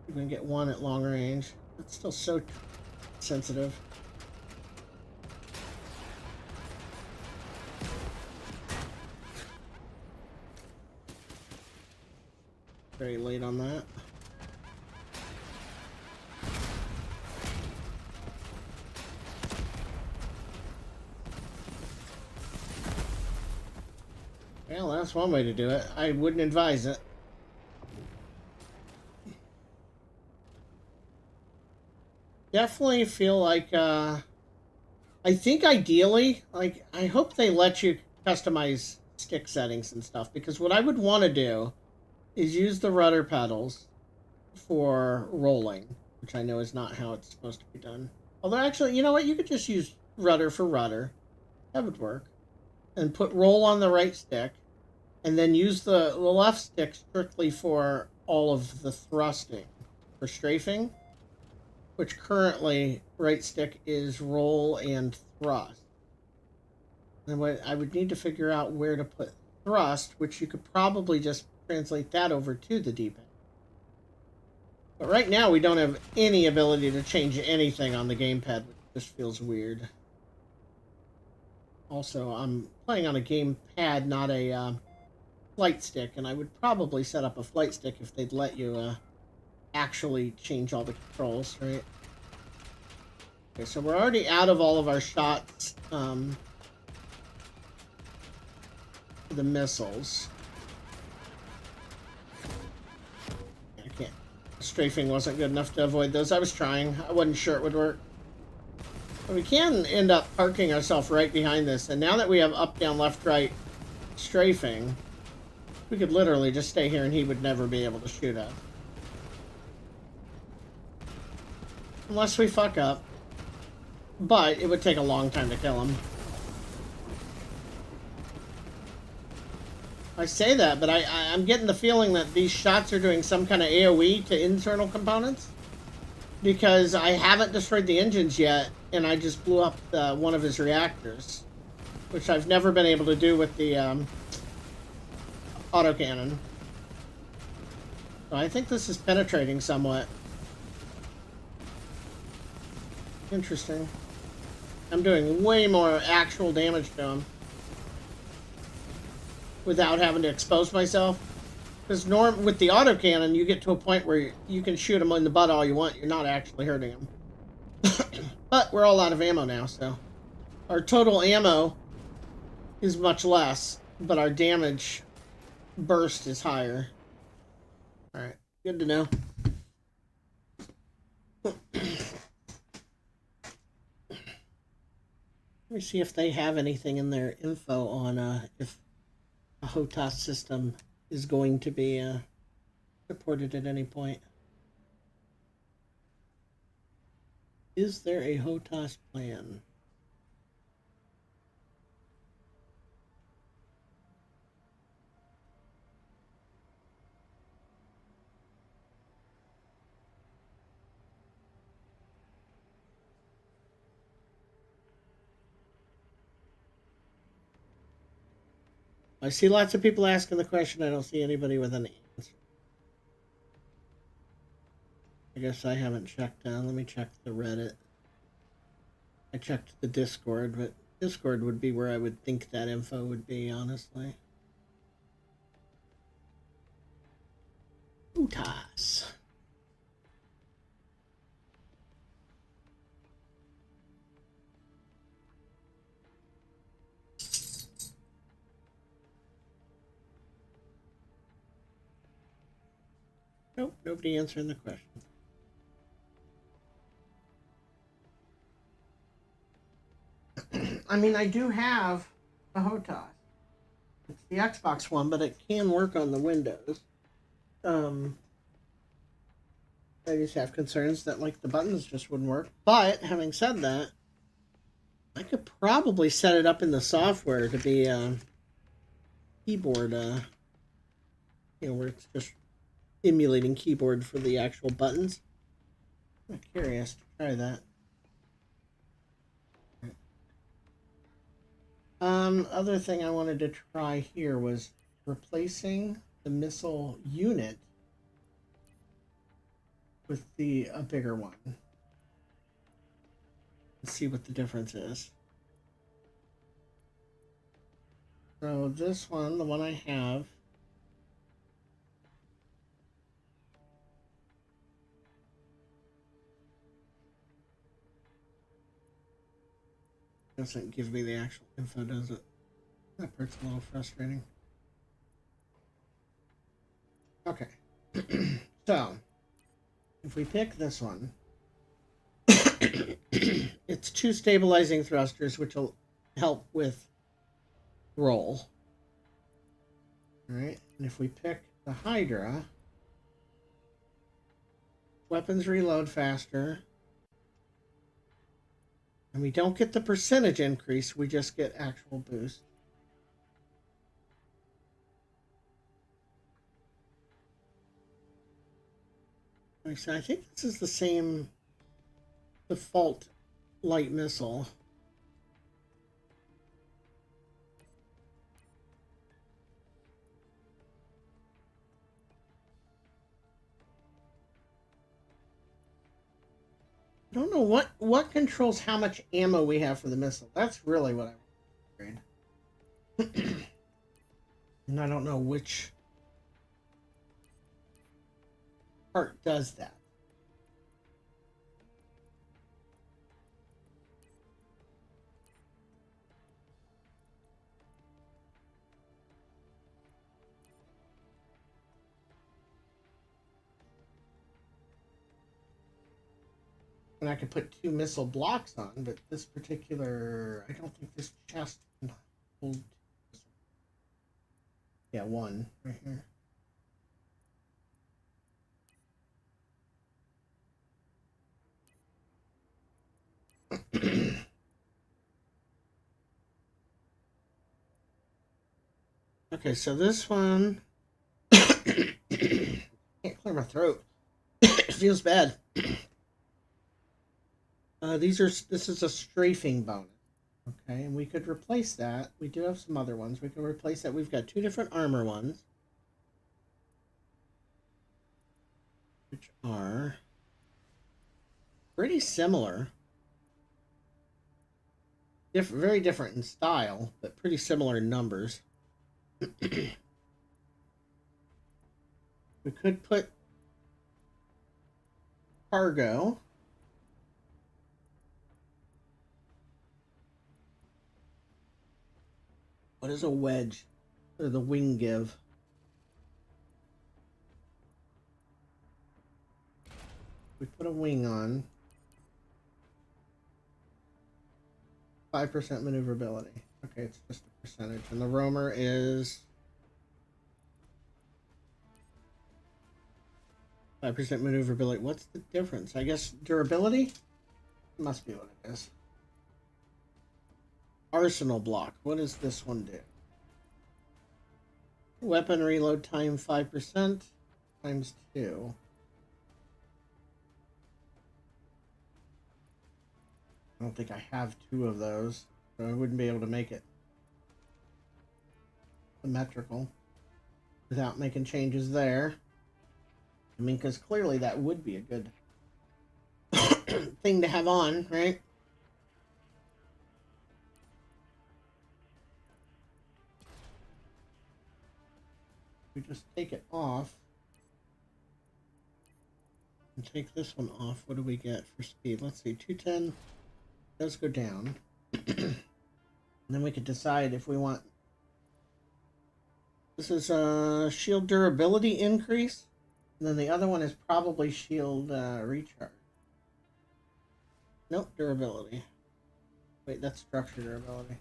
You're gonna get one at long range. It's still so sensitive. Very late on that. Well, that's one way to do it. I wouldn't advise it. Definitely feel like, I think ideally, like, I hope they let you customize stick settings and stuff, because what I would want to do is use the rudder pedals for rolling, which I know is not how it's supposed to be done. Although, actually, you know what? You could just use rudder for rudder. That would work. And put roll on the right stick, and then use the left stick strictly for all of the thrusting. For strafing, which currently right stick is roll and thrust. And what I would need to figure out where to put thrust, which you could probably just translate that over to the D-pad. But right now we don't have any ability to change anything on the gamepad, which just feels weird. Also, I'm playing on a gamepad, not a flight stick, and I would probably set up a flight stick if they'd let you actually change all the controls, right? Okay, so we're already out of all of our shots for the missiles. I can't. Strafing wasn't good enough to avoid those. I was trying. I wasn't sure it would work. But we can end up parking ourselves right behind this, and now that we have up, down, left, right strafing, we could literally just stay here and he would never be able to shoot us. Unless we fuck up. But it would take a long time to kill him. I say that, but I'm getting the feeling that these shots are doing some kind of AoE to internal components. Because I haven't destroyed the engines yet, and I just blew up one of his reactors. Which I've never been able to do with the autocannon. So I think this is penetrating somewhat. Interesting. I'm doing way more actual damage to him without having to expose myself. Because with the autocannon, you get to a point where you can shoot him in the butt all you want. You're not actually hurting him. But we're all out of ammo now, so our total ammo is much less, but our damage burst is higher. Alright, good to know. Let me see if they have anything in their info on if a HOTAS system is going to be supported at any point. Is there a HOTAS plan? I see lots of people asking the question. I don't see anybody with an answer. I guess I haven't checked. Let me check the Reddit. I checked the Discord, but Discord would be where I would think that info would be, honestly. HOTAS. Nope, nobody answering the question. I mean, I do have a HOTAS. It's the Xbox one, but it can work on the Windows. I just have concerns that, like, the buttons just wouldn't work. But, having said that, I could probably set it up in the software to be a keyboard, where it's just emulating keyboard for the actual buttons. I'm curious to try that. Other thing I wanted to try here was replacing the missile unit with a bigger one. Let's see what the difference is. So this one, the one I have, doesn't give me the actual info, does it? That part's a little frustrating. Okay. So, if we pick this one, it's 2 stabilizing thrusters, which will help with roll. Alright, and if we pick the Hydra, weapons reload faster, and we don't get the percentage increase, we just get actual boost. So I think this is the same default light missile. I don't know what controls how much ammo we have for the missile. That's really what I'm afraid. And I don't know which part does that. And I could put 2 missile blocks on, but this particular, I don't think this chest can hold. Yeah, 1 right here. Okay, so this one can't clear my throat. It feels bad. This is a strafing bonus. Okay, and we could replace that. We do have some other ones. We can replace that. We've got 2 different armor ones, which are pretty similar. very different in style, but pretty similar in numbers. We could put cargo. What is a wedge? Or the wing give? We put a wing on. 5% maneuverability. Okay, it's just a percentage. And the roamer is 5% maneuverability. What's the difference? I guess durability? Must be what it is. Arsenal block. What does this one do? Weapon reload time 5% times 2. I don't think I have 2 of those, so I wouldn't be able to make it symmetrical without making changes there. I mean, because clearly that would be a good thing to have on, right? We just take it off and take this one off. What do we get for speed? Let's see, 210 does go down. And then we could decide if we want. This is a shield durability increase, and then the other one is probably shield recharge. Nope, durability. Wait, that's structure durability.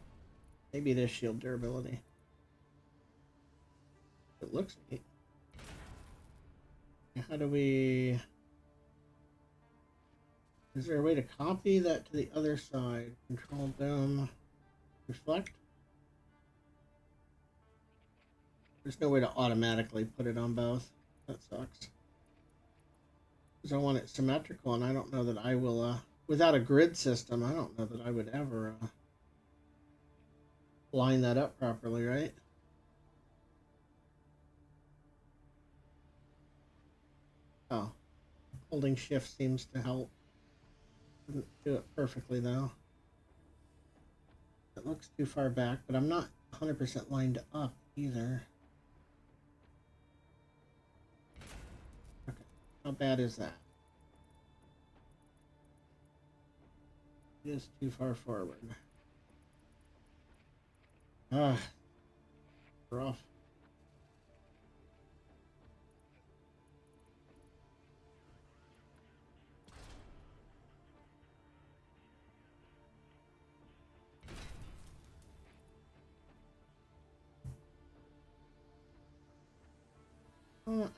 Maybe it is shield durability. It looks neat. How do we... Is there a way to copy that to the other side? Control down, reflect? There's no way to automatically put it on both. That sucks. Because I want it symmetrical, and I don't know that I will, without a grid system, I don't know that I would ever line that up properly, right? Oh, holding shift seems to help. Didn't do it perfectly though. It looks too far back, but I'm not 100% lined up either. Okay, how bad is that? It is too far forward. Ah, rough.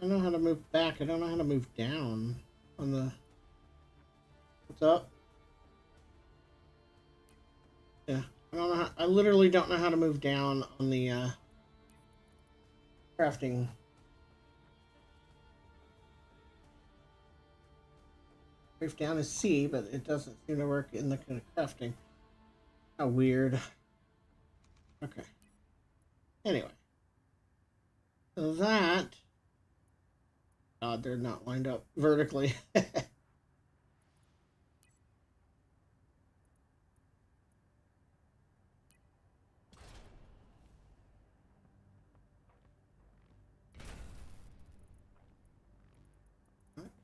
I know how to move back. I don't know how to move down on the... What's up? Yeah, I don't know how... I literally don't know how to move down on the crafting. Move down is C, but it doesn't seem to work in the kind of crafting. How weird. Okay. Anyway. So that... God, they're not lined up vertically.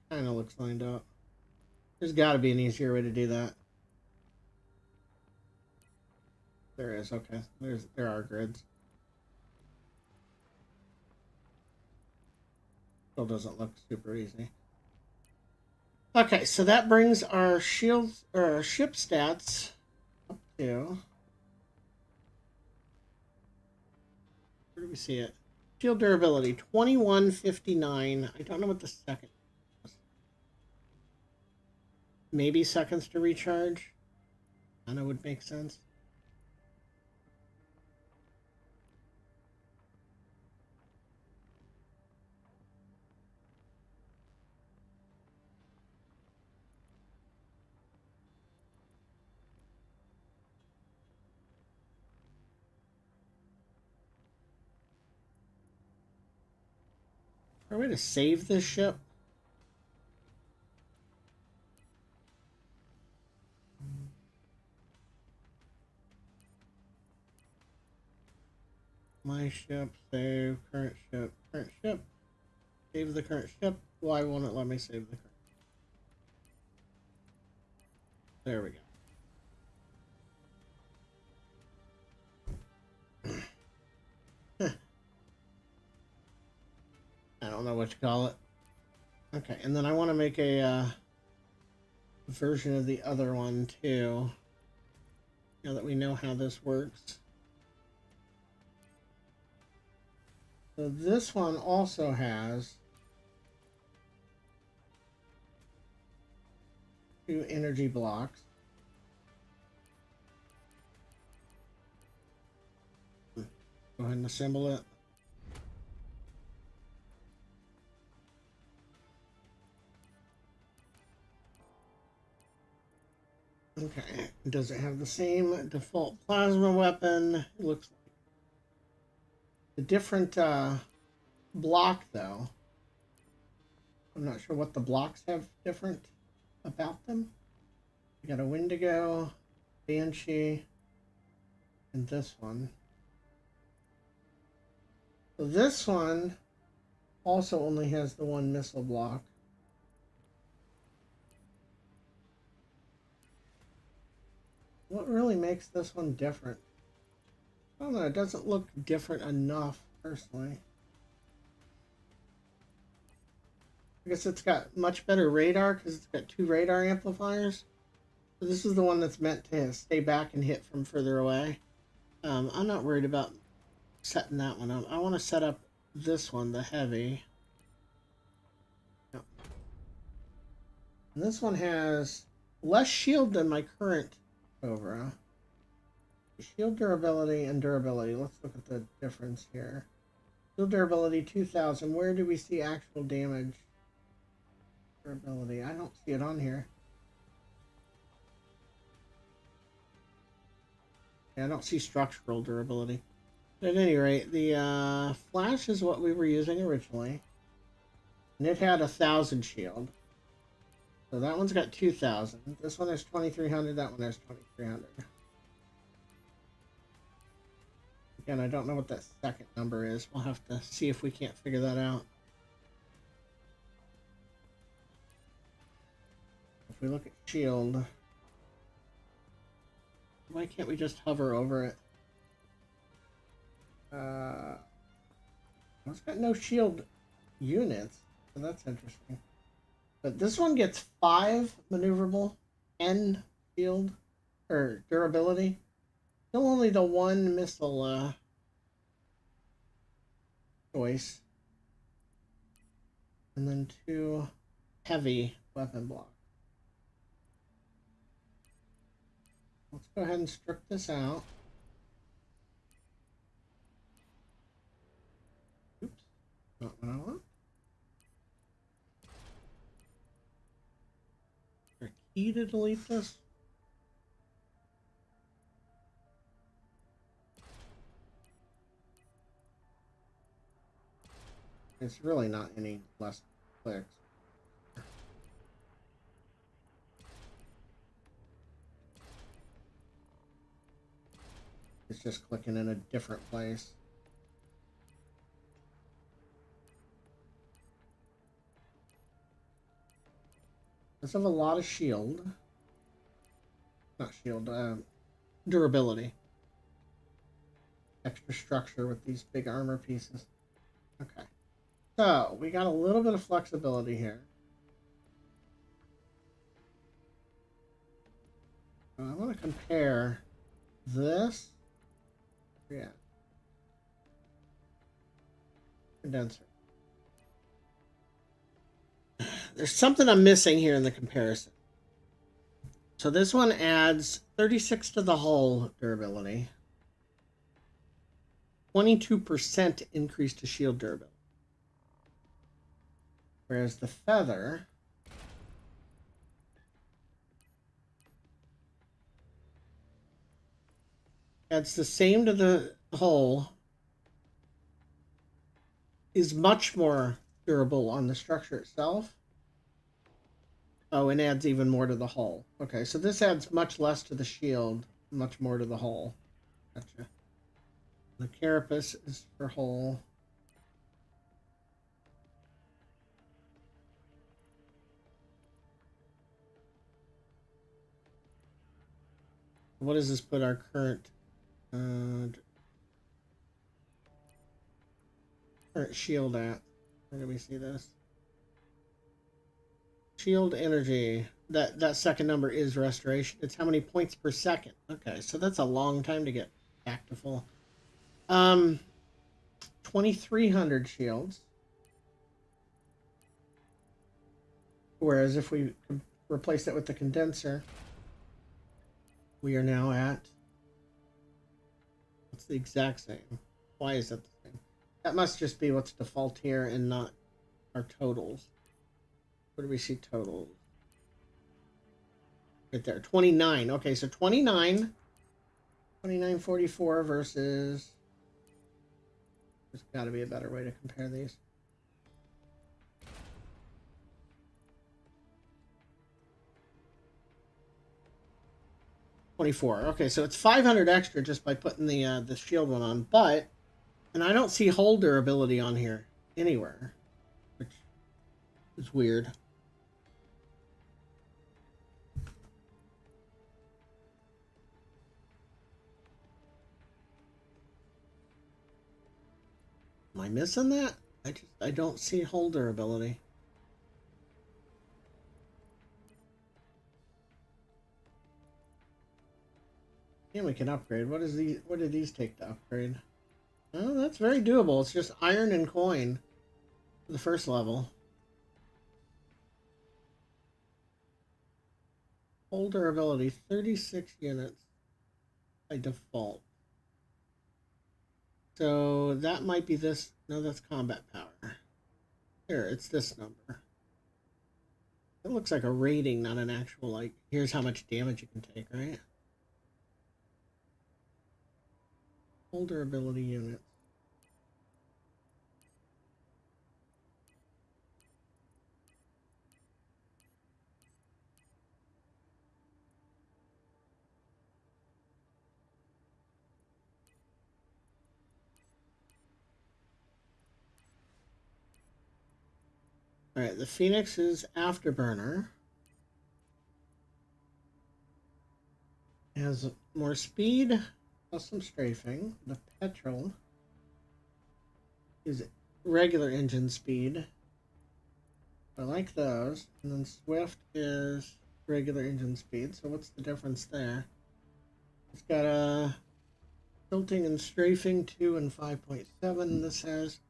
Kind of looks lined up. There's got to be an easier way to do that. There is, okay. There are grids. Still doesn't look super easy. Okay, so that brings our shields or our ship stats up to... Where do we see it? Shield durability 2159. I don't know what the second is. Maybe seconds to recharge. Kind of would make sense. Is there a way to save this ship? My ship, save, current ship, save the current ship. Why won't it let me save the current? There we go. I don't know what to call it. Okay, and then I want to make a version of the other one too. Now that we know how this works. So this one also has 2 energy blocks. Go ahead and assemble it. Okay, does it have the same default plasma weapon? It looks like the different block though. I'm not sure what the blocks have different about them. We got a Wendigo, Banshee, and this one. So this one also only has the 1 missile block. What really makes this one different? I don't know, it doesn't look different enough, personally. I guess it's got much better radar because it's got 2 radar amplifiers. So this is the one that's meant to stay back and hit from further away. I'm not worried about setting that one up. I want to set up this one, the heavy. Yep. And this one has less shield than my current Cobra. Shield durability and durability. Let's look at the difference here. Shield durability 2000. Where do we see actual damage? Durability. I don't see it on here. Yeah, I don't see structural durability. But at any rate, the flash is what we were using originally. And it had 1000 shield. So that one's got 2000. This one has 2300. That one has 2300. Again, I don't know what that second number is. We'll have to see if we can't figure that out. If we look at shield, why can't we just hover over it? It's got no shield units, so that's interesting. But this one gets 5 maneuverable and shield or durability. Still only the 1 missile choice, and then 2 heavy weapon blocks. Let's go ahead and strip this out. Oops, not what I want. Is there a key to delete this? It's really not any less clicks. It's just clicking in a different place. Does have a lot of shield. Not shield, durability. Extra structure with these big armor pieces. Okay. So, we got a little bit of flexibility here. I want to compare this. Yeah. Condenser. There's something I'm missing here in the comparison. So this one adds 36 to the hull durability. 22% increase to shield durability. Whereas the feather adds the same to the hull, is much more durable on the structure itself. Oh, and adds even more to the hull. Okay, so this adds much less to the shield, much more to the hull. Gotcha. The carapace is for hull. What does this put our current current shield at? Where do we see this? Shield energy. That second number is restoration. It's how many points per second. Okay, so that's a long time to get back to full. 2,300 shields. Whereas if we replace that with the condenser, we are now at... It's the exact same. Why is that the same? That must just be what's default here and not our totals. Where do we see totals? Right there. 29. Okay, so 29. 2944 versus... There's got to be a better way to compare these. $24. Okay, so it's 500 extra just by putting the shield one on, but, and I don't see hull durability on here anywhere, which is weird. Am I missing that? I don't see hull durability. And we can upgrade. What do these take to upgrade? Oh, that's very doable. It's just iron and coin for the first level. Hull durability, 36 units by default. So that might be this. No, that's combat power. Here, it's this number. It looks like a rating, not an actual, like, here's how much damage you can take, right? Hull durability units. Alright, the Phoenix is Afterburner. It has more speed, plus some strafing. The Petrol is regular engine speed. I like those. And then Swift is regular engine speed. So what's the difference there? It's got a tilting and strafing 2 and 5.7. This has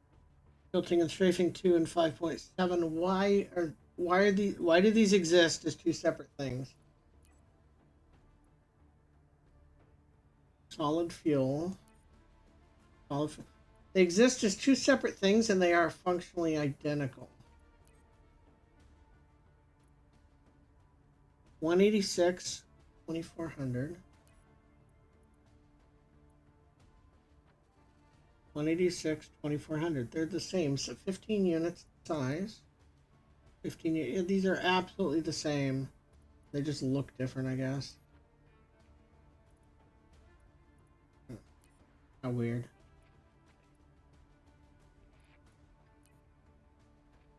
tilting and strafing 2 and 5.7. Why do these exist as two separate things? Solid fuel. They exist as two separate things and they are functionally identical. 186, 2400. 186, 2400. They're the same. So 15 units size. 15. These are absolutely the same. They just look different, I guess. How weird.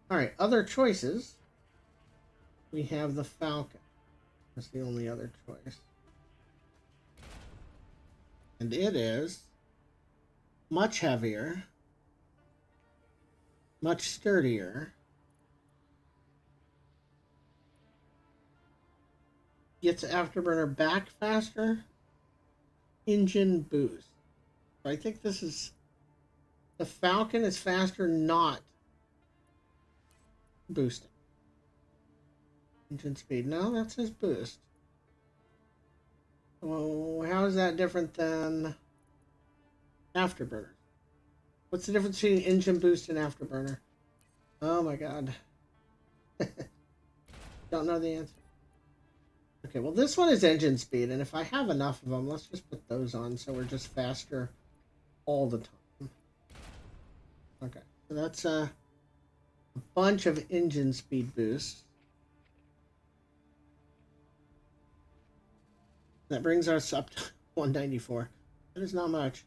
Alright, other choices. We have the Falcon. That's the only other choice. And it is much heavier, much sturdier, gets afterburner back faster, engine boost. I think this is, the Falcon is faster, not boosting. Engine speed. No, that says boost. Well, how is that different than afterburner? What's the difference between engine boost and afterburner? Oh my god. Don't know the answer. Okay, well this one is engine speed, and if I have enough of them, let's just put those on so we're just faster all the time. Okay, so that's a bunch of engine speed boosts. That brings us up to 194. That is not much.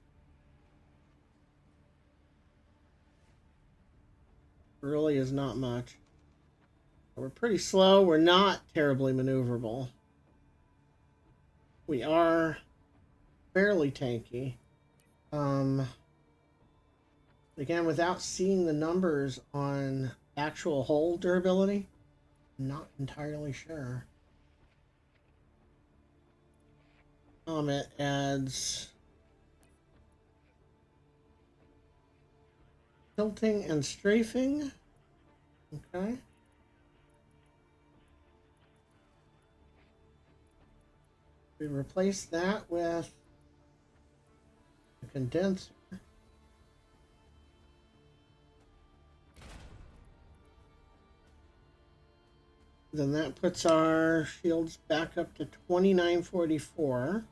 really is not much. We're pretty slow. We're not terribly maneuverable. We are fairly tanky. Again, without seeing the numbers on actual hull durability, I'm not entirely sure. It adds tilting and strafing. Okay. We replace that with a condenser. Then that puts our shields back up to 2944.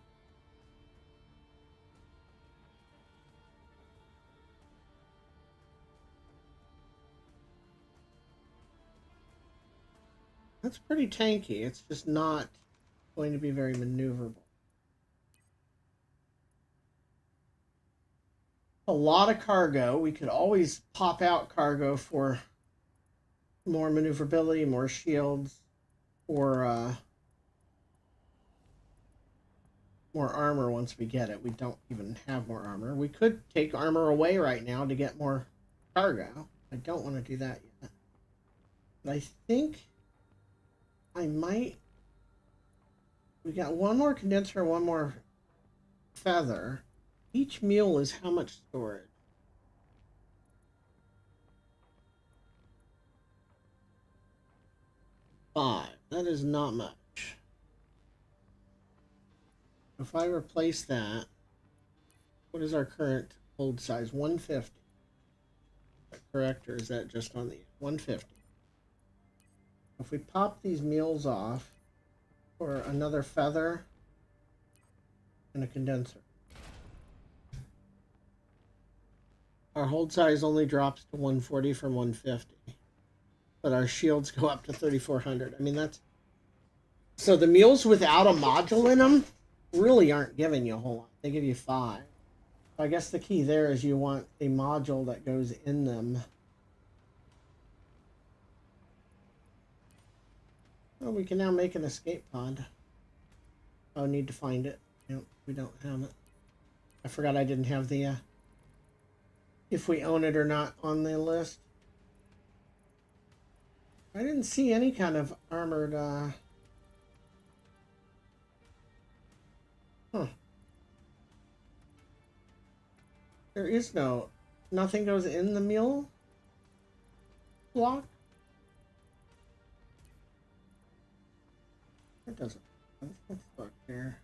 That's pretty tanky. It's just not going to be very maneuverable. A lot of cargo. We could always pop out cargo for more maneuverability, more shields, or more armor once we get it. We don't even have more armor. We could take armor away right now to get more cargo. I don't want to do that yet. But I think I might... We got one more condenser, one more feather. Each mule is how much storage? 5. That is not much. If I replace that, what is our current hold size? 150. Is that correct, or is that just on the 150? If we pop these mules off for another feather and a condenser, our hold size only drops to 140 from 150. But our shields go up to 3,400. I mean, that's... So the mules without a module in them really aren't giving you a whole lot. They give you 5. So I guess the key there is you want a module that goes in them. Oh, we can now make an escape pod. Oh, need to find it. Nope, we don't have it. I forgot I didn't have the, if we own it or not on the list. I didn't see any kind of armored, There is no... Nothing goes in the mule block? It doesn't. Let's look here.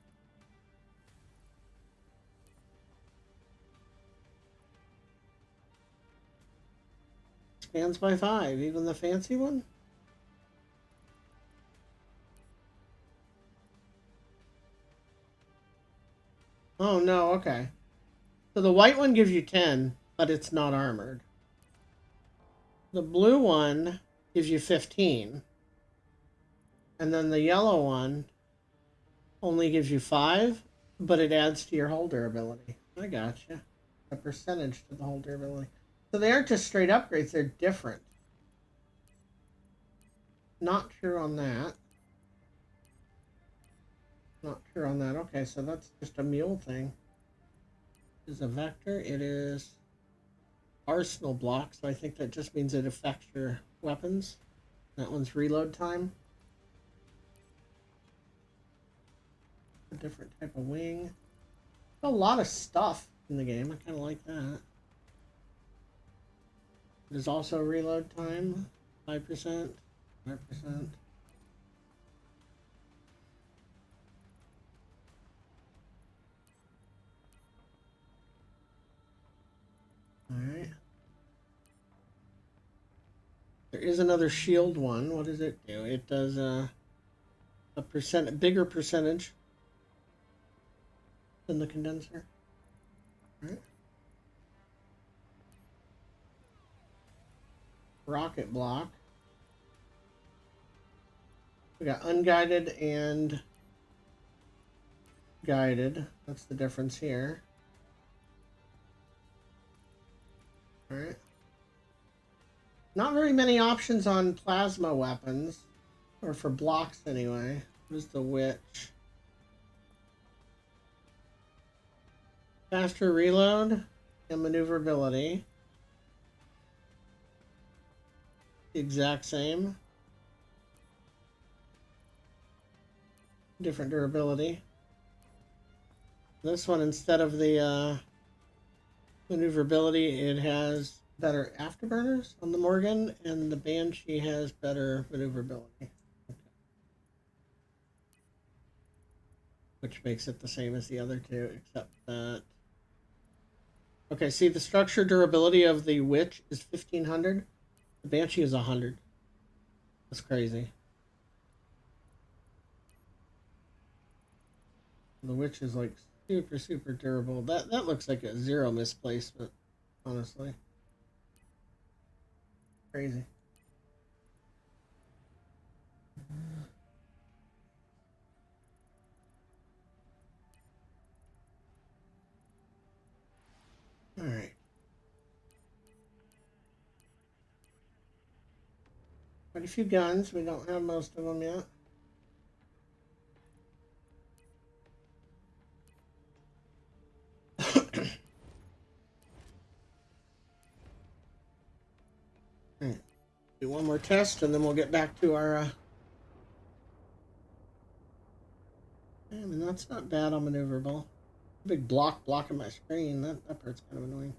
Expands by 5, even the fancy one? Oh, no, okay. So the white one gives you 10, but it's not armored. The blue one gives you 15. And then the yellow one only gives you 5, but it adds to your hull durability. I gotcha. A percentage to the hull durability. So they aren't just straight upgrades, they're different. Not sure on that. Not sure on that. Okay, so that's just a mule thing. Is a vector. It is arsenal block, so I think that just means it affects your weapons. That one's reload time. A different type of wing. A lot of stuff in the game. I kind of like that. There's also reload time. 5%. 5%. Alright. There is another shield one. What does it do? It does a bigger percentage than the condenser. Alright. Rocket block. We got unguided and guided. That's the difference here. Alright. Not very many options on plasma weapons, or for blocks anyway. What is the witch? Faster reload and maneuverability. The exact same. Different durability. This one, instead of the maneuverability, it has better afterburners on the Morgan, and the Banshee has better maneuverability. Okay. Which makes it the same as the other two, except that... Okay, see, the structure durability of the Witch is 1500. The Banshee is 100. That's crazy. The Witch is like super, super durable. That looks like a 0 misplacement, honestly. Crazy. All right. Quite a few guns. We don't have most of them yet. Right. Do one more test, and then we'll get back to our... I mean, that's not bad on maneuverable. Big block blocking my screen. That part's kind of annoying.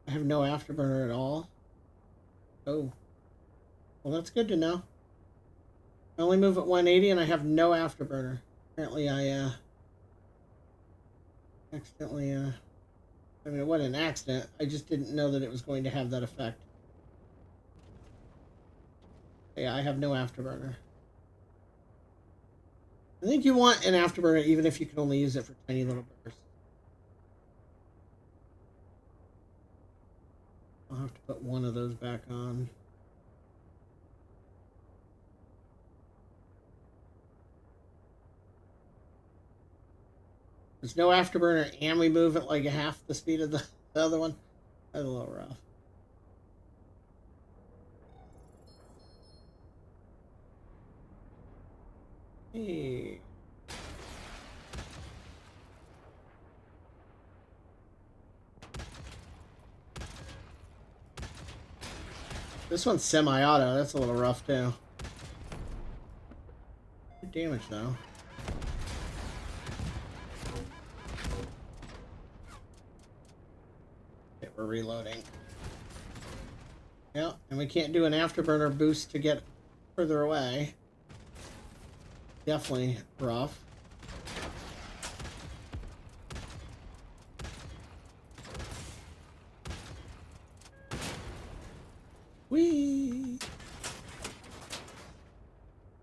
I have no afterburner at all. Oh. Well, that's good to know. I only move at 180 and I have no afterburner. Apparently I accidentally I mean, it wasn't an accident. I just didn't know that it was going to have that effect. Yeah, I have no afterburner. I think you want an afterburner even if you can only use it for tiny little bursts. I'll have to put one of those back on. There's no afterburner and we move at like half the speed of the other one. That's a little rough. Hey. This one's semi-auto. That's a little rough too. Good damage though. Okay, we're reloading. Yeah, and we can't do an afterburner boost to get further away. Definitely rough. Whee!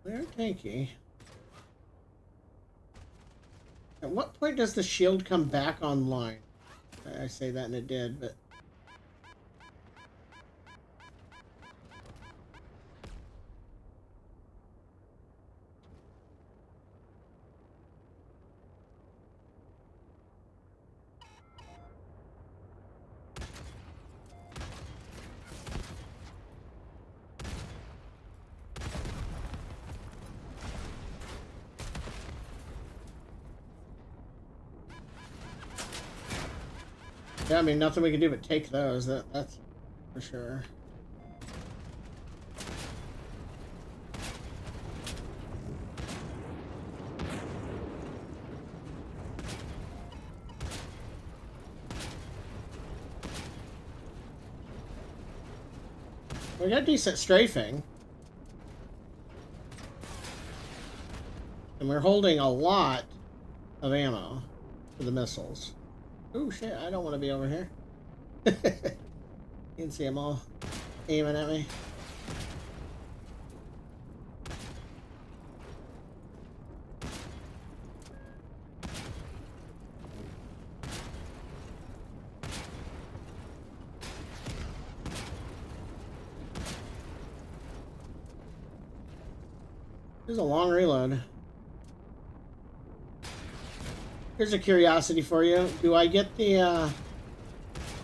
They're tanky. At what point does the shield come back online? I say that and it did, but... Yeah, I mean, nothing we can do but take those. That's for sure. We got decent strafing. And we're holding a lot of ammo for the missiles. Oh shit, I don't want to be over here. You can see them all aiming at me. This is a long reload. Here's a curiosity for you. Do I get the,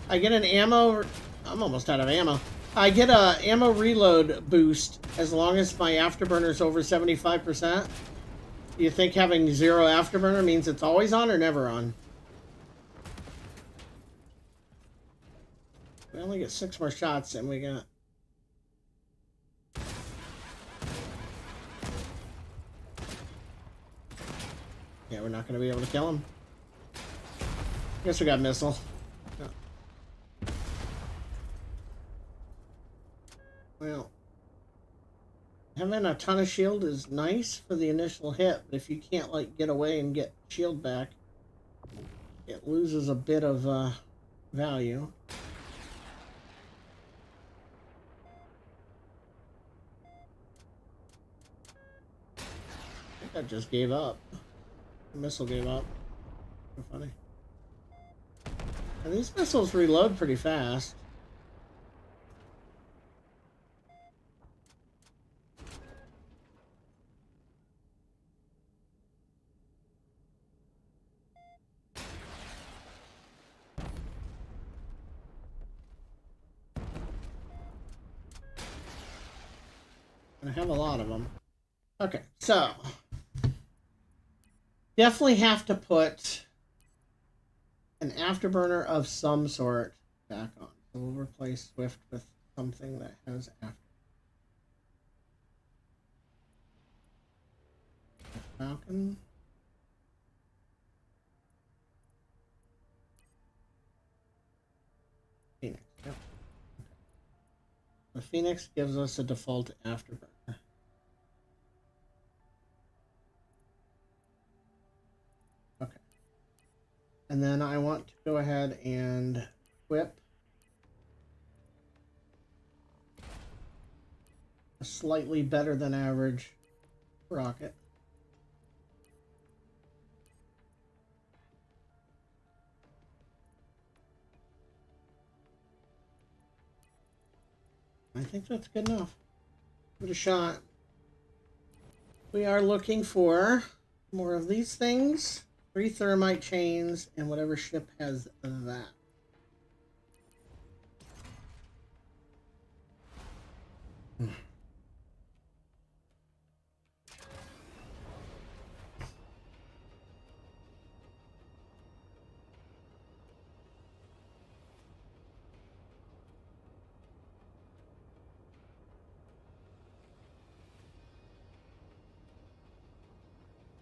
I get an ammo... I'm almost out of ammo. I get a ammo reload boost as long as my afterburner is over 75%. Do you think having 0 afterburner means it's always on or never on? We only get 6 more shots and we got... Yeah, we're not going to be able to kill him. Guess we got missile. No. Well, having a ton of shield is nice for the initial hit, but if you can't, like, get away and get shield back, it loses a bit of value. I think I just gave up. The missile gave up. So funny. And these missiles reload pretty fast. And I have a lot of them. Okay, so definitely have to put an afterburner of some sort back on. So we'll replace Swift with something that has after. Falcon. Phoenix. Yep. Okay. The Phoenix gives us a default afterburner. Okay. And then I want to go ahead and equip a slightly better than average rocket. I think that's good enough. Give it a shot. We are looking for more of these things. 3 thermite chains, and whatever ship has that.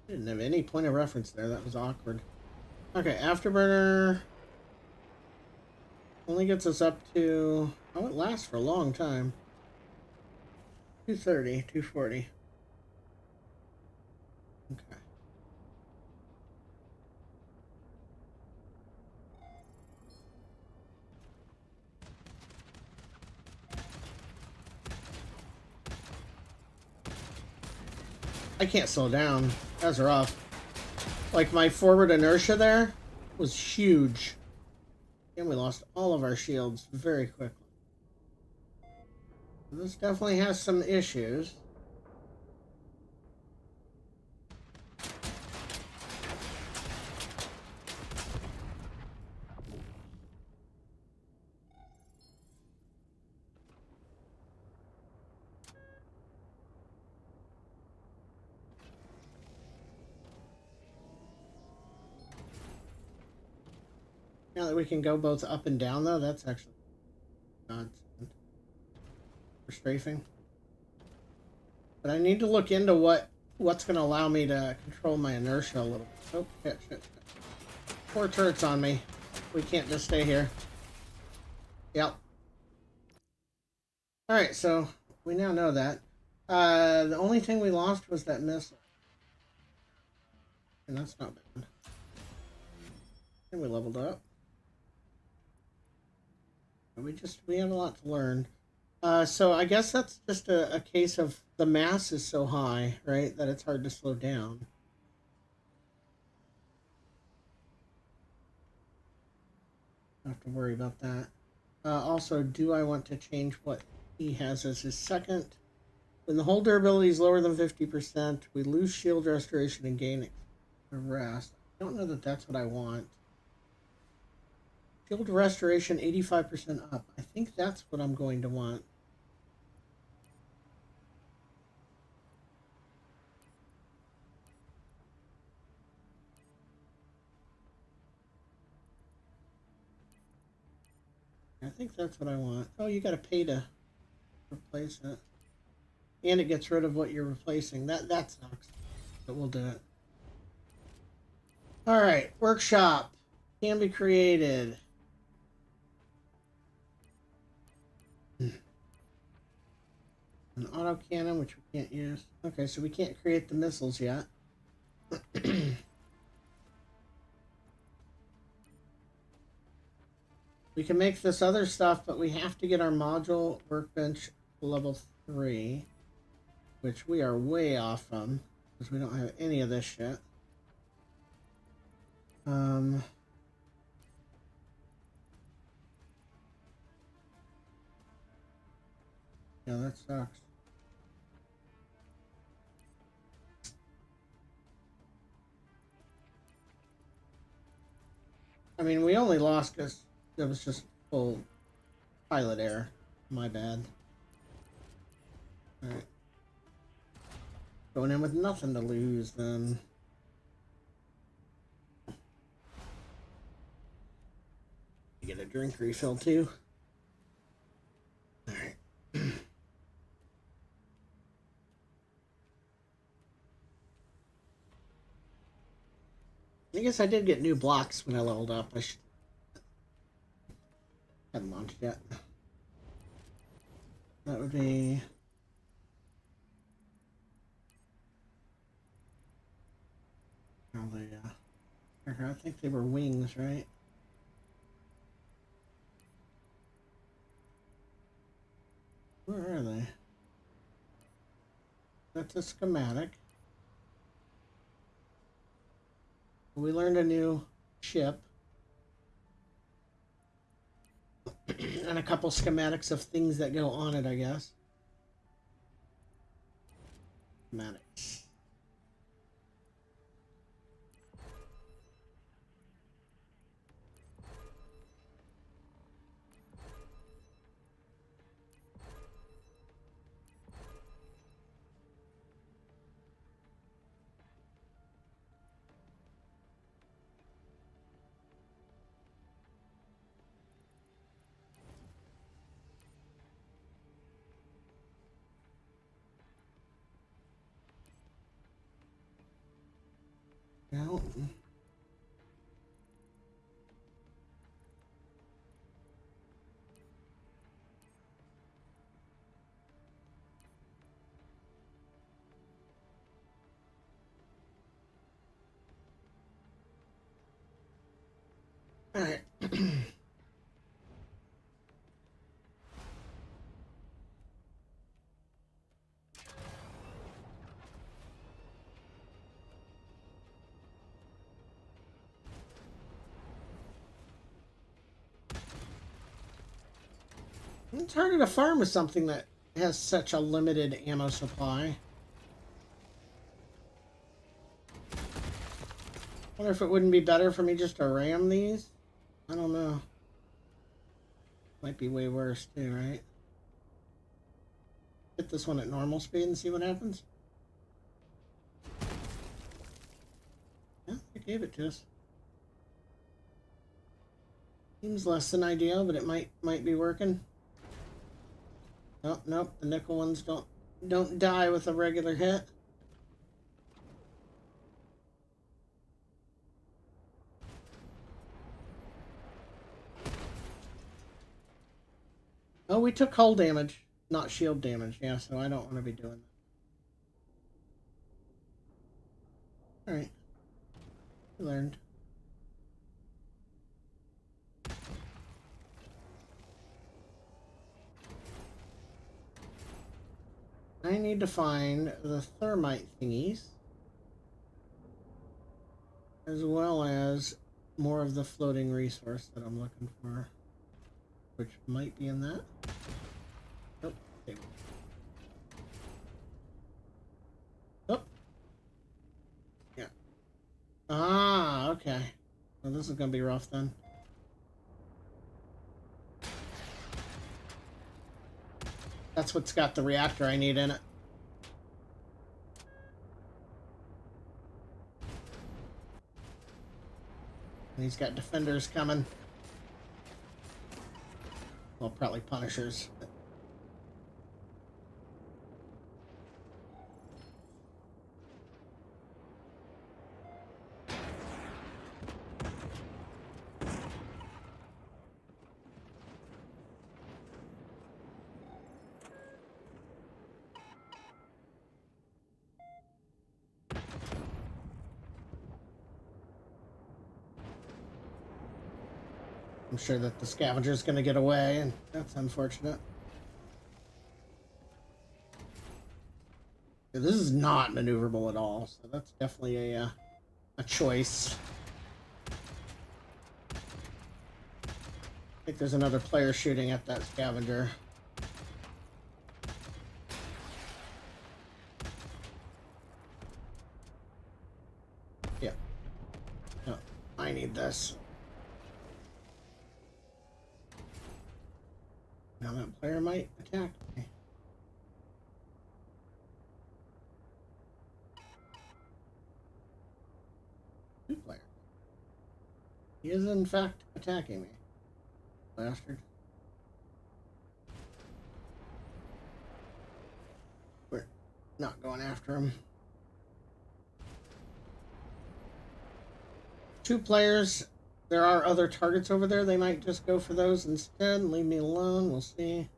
Didn't have any point of reference there. That was awkward. Okay, afterburner only gets us up to... Oh, it lasts for a long time. 230, 240. Okay. I can't slow down. That's rough. Like, my forward inertia there was huge. And we lost all of our shields very quickly. This definitely has some issues. Now that we can go both up and down, though, that's actually godsend for strafing. But I need to look into what's going to allow me to control my inertia a little bit. Oh, shit. 4 turrets on me. We can't just stay here. Yep. Alright, so we now know that. The only thing we lost was that missile. And that's not bad. And we leveled up. We have a lot to learn. So I guess that's just a case of the mass is so high, right, that it's hard to slow down. I have to worry about that. Also, do I want to change what he has as his second? When the whole durability is lower than 50%, we lose shield restoration and gain the rest. I don't know that that's what I want. Field restoration 85% up. I think that's what I'm going to want. I think that's what I want. Oh, you got to pay to replace it. And it gets rid of what you're replacing. That sucks. But we'll do it. Alright, workshop. Can be created. An autocannon, which we can't use. Okay, so we can't create the missiles yet. We can make this other stuff, but we have to get our module workbench level 3, which we are way off from, because we don't have any of this shit. Yeah, that sucks. I mean, we only lost because it was just full pilot error. My bad. Alright. Going in with nothing to lose, then. You get a drink refill, too. Alright. I guess I did get new blocks when I leveled up. I should... haven't launched yet. That would be... probably, I think they were wings, right? Where are they? That's a schematic. We learned a new ship. And a couple schematics of things that go on it, I guess. Schematics. No. All right. It's harder to farm with something that has such a limited ammo supply. Wonder if it wouldn't be better for me just to ram these? I don't know. Might be way worse too, right? Hit this one at normal speed and see what happens. Yeah, it gave it to us. Seems less than ideal, but it might be working. Oh, nope, the nickel ones don't die with a regular hit. Oh, we took hull damage, not shield damage. Yeah, so I don't want to be doing that. Alright. We learned. I need to find the thermite thingies, as well as more of the floating resource that I'm looking for, which might be in that. Oh, okay. Oh, yeah. Ah, Okay. Well, this is gonna be rough then. That's what's got the reactor I need in it. And he's got defenders coming. Well, probably punishers. I'm sure that the scavenger's going to get away, and that's unfortunate. Yeah, this is not maneuverable at all, so that's definitely a choice. I think there's another player shooting at that scavenger. Yeah. No, I need this. Now that player might attack me. Two players. He is in fact attacking me. Bastard. We're not going after him. Two players. There are other targets over there. They might just go for those instead and leave me alone. We'll see.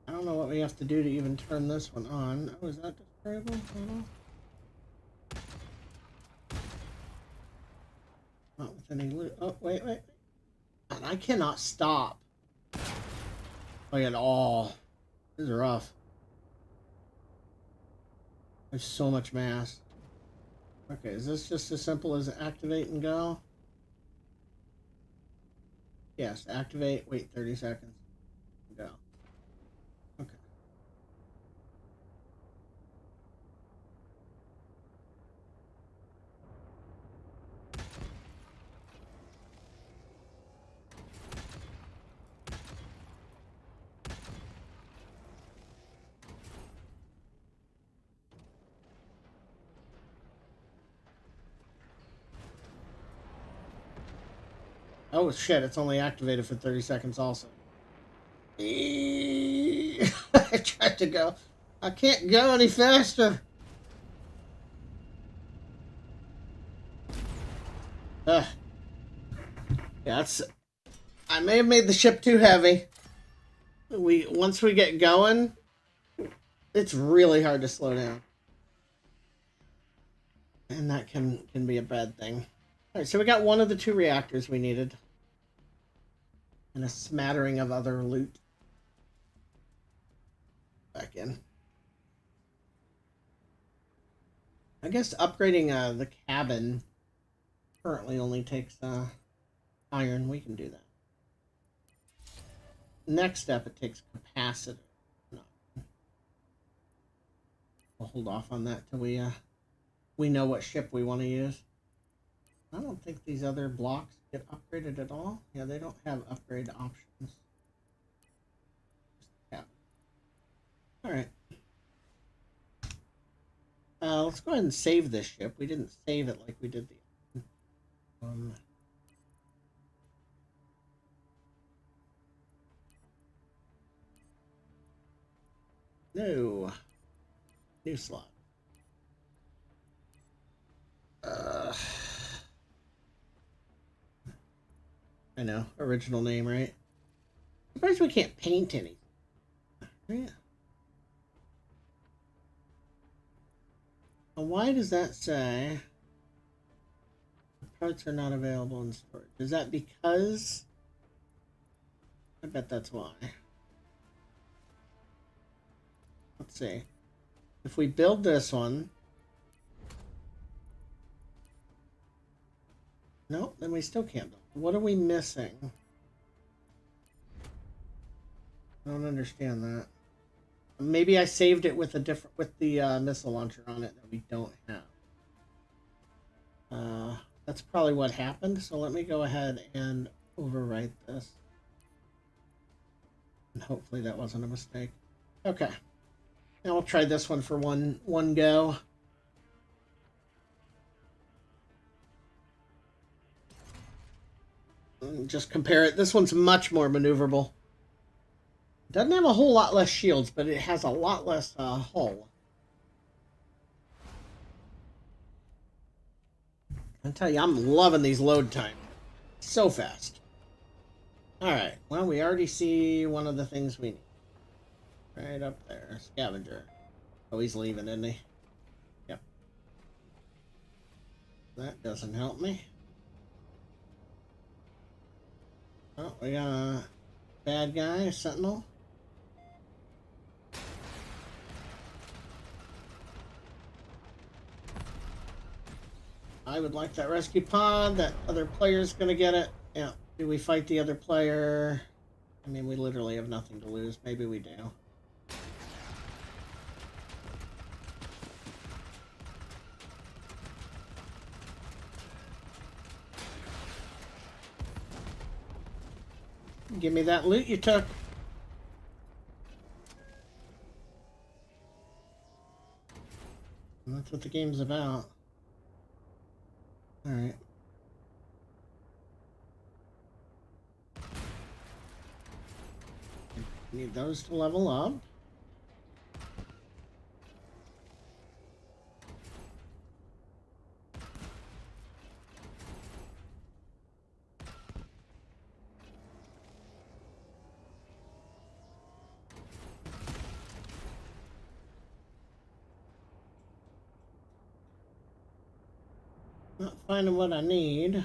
I don't know what we have to do to even turn this one on. Oh, is that destroyable? I don't know. Not with any loot. Oh, wait. And I cannot stop. Like at all. This is rough. There's so much mass. Okay, is this just as simple as activate and go? Yes, activate, wait 30 seconds. Go. Okay. Oh shit, it's only activated for 30 seconds also. I tried to go. I can't go any faster. Yeah, that's... I may have made the ship too heavy. Once we get going, it's really hard to slow down. And that can be a bad thing. Alright, so we got one of the two reactors we needed. And a smattering of other loot. Back in. I guess upgrading the cabin currently only takes iron. We can do that. Next step, it takes capacity. No. We'll hold off on that till we know what ship we want to use. I don't think these other blocks get upgraded at all. Yeah, they don't have upgrade options. Yeah. All right. Let's go ahead and save this ship. We didn't save it like we did the... No. New slot. I know. Original name, right? Surprised we can't paint anything. Yeah. Well, why does that say parts are not available in storage? Is that because... I bet that's why. Let's see. If we build this one... No, then we still can't build. What are we missing? I don't understand that. Maybe I saved it with the missile launcher on it that we don't have. That's probably what happened. So let me go ahead and overwrite this. And hopefully that wasn't a mistake. Okay. Now we'll try this one for one go. And just compare it. This one's much more maneuverable. Doesn't have a whole lot less shields, but it has a lot less hull. I tell you, I'm loving these load times. So fast. Alright, well, we already see one of the things we need. Right up there. Scavenger. Oh, he's leaving, isn't he? Yep. That doesn't help me. Oh, we got a bad guy, a sentinel. I would like that rescue pod. That other player's gonna get it. Yeah. Do we fight the other player? I mean, we literally have nothing to lose. Maybe we do. Give me that loot you took. And that's what the game's about. Alright. Need those to level up. Not finding what I need.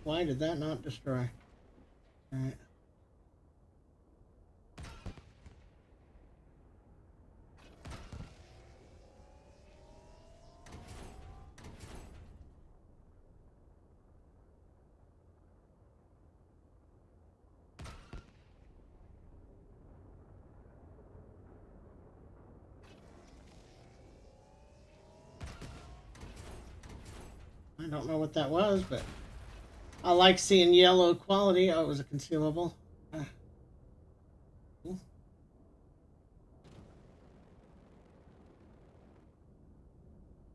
Why did that not destroy? Alright. I don't know what that was, but I like seeing yellow quality. Oh, it was a consumable. Cool.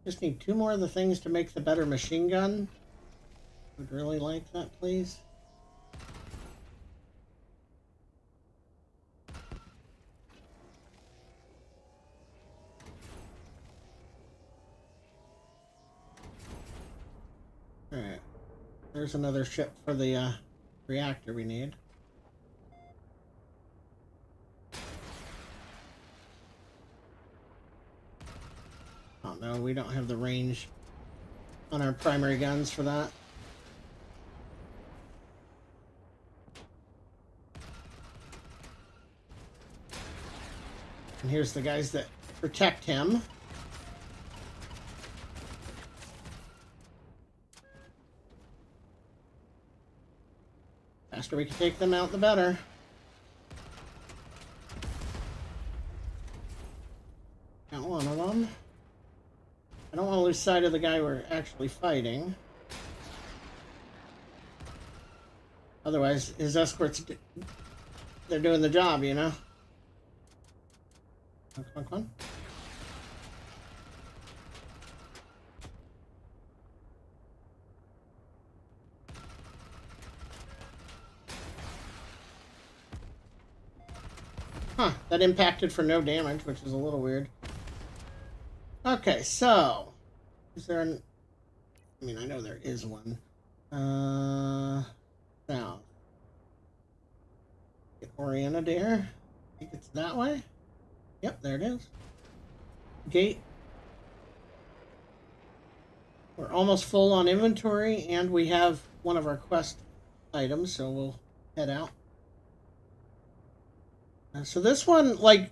Just need 2 more of the things to make the better machine gun. Would really like that, please. Alright. There's another ship for the reactor we need. Oh no, we don't have the range on our primary guns for that. And here's the guys that protect him. Faster we can take them out, the better. Got one of them. I don't want to lose sight of the guy we're actually fighting. Otherwise, his escorts, they're doing the job, you know? Come on, come on. Huh, that impacted for no damage, which is a little weird. Okay, so... Is there an... I mean, I know there is one. South. Get oriented here. I think it's that way. Yep, there it is. Gate. We're almost full on inventory, and we have one of our quest items, so we'll head out. So this one, like,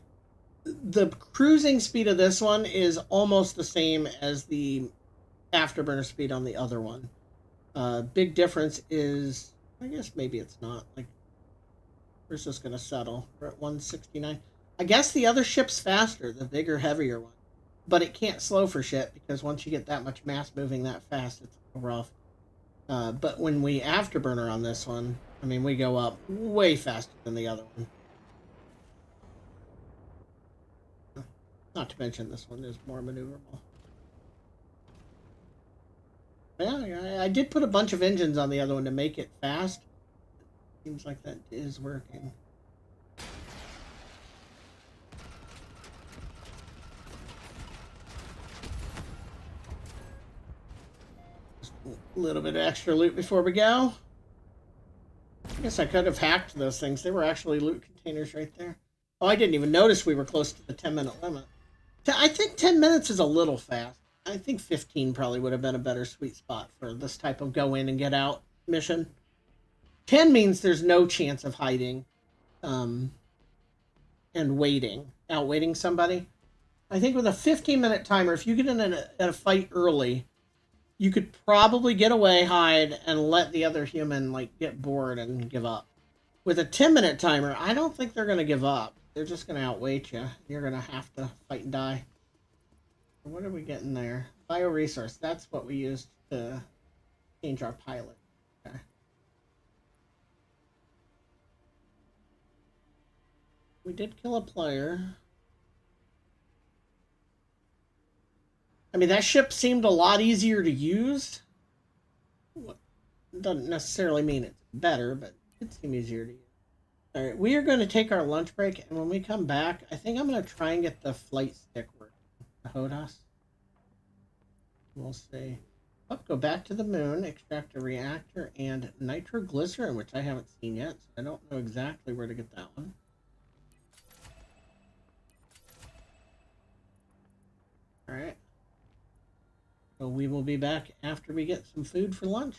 the cruising speed of this one is almost the same as the afterburner speed on the other one. Big difference is I guess maybe it's not. Like, we're just going to settle. We're at 169. I guess the other ship's faster, the bigger, heavier one. But it can't slow for shit, because once you get that much mass moving that fast, it's rough. But when we afterburner on this one, I mean, we go up way faster than the other one. Not to mention this one is more maneuverable. Yeah, I did put a bunch of engines on the other one to make it fast. Seems like that is working. Just a little bit of extra loot before we go. I guess I could have hacked those things. They were actually loot containers right there. Oh, I didn't even notice we were close to the 10-minute limit. I think 10 minutes is a little fast. I think 15 probably would have been a better sweet spot for this type of go in and get out mission. 10 means there's no chance of hiding and outwaiting somebody. I think with a 15-minute timer, if you get in a fight early, you could probably get away, hide, and let the other human like get bored and give up. With a 10-minute timer, I don't think they're going to give up. They're just going to outweight you. You're going to have to fight and die. What are we getting there? Bioresource. That's what we used to change our pilot. Okay. We did kill a player. I mean, that ship seemed a lot easier to use. Doesn't necessarily mean it's better, but it seemed easier to use. All right, we are going to take our lunch break, and when we come back, I think I'm going to try and get the flight stick working. The HOTAS. We'll see. Oh, go back to the moon, extract a reactor and nitroglycerin, which I haven't seen yet, so I don't know exactly where to get that one. All right. So we will be back after we get some food for lunch.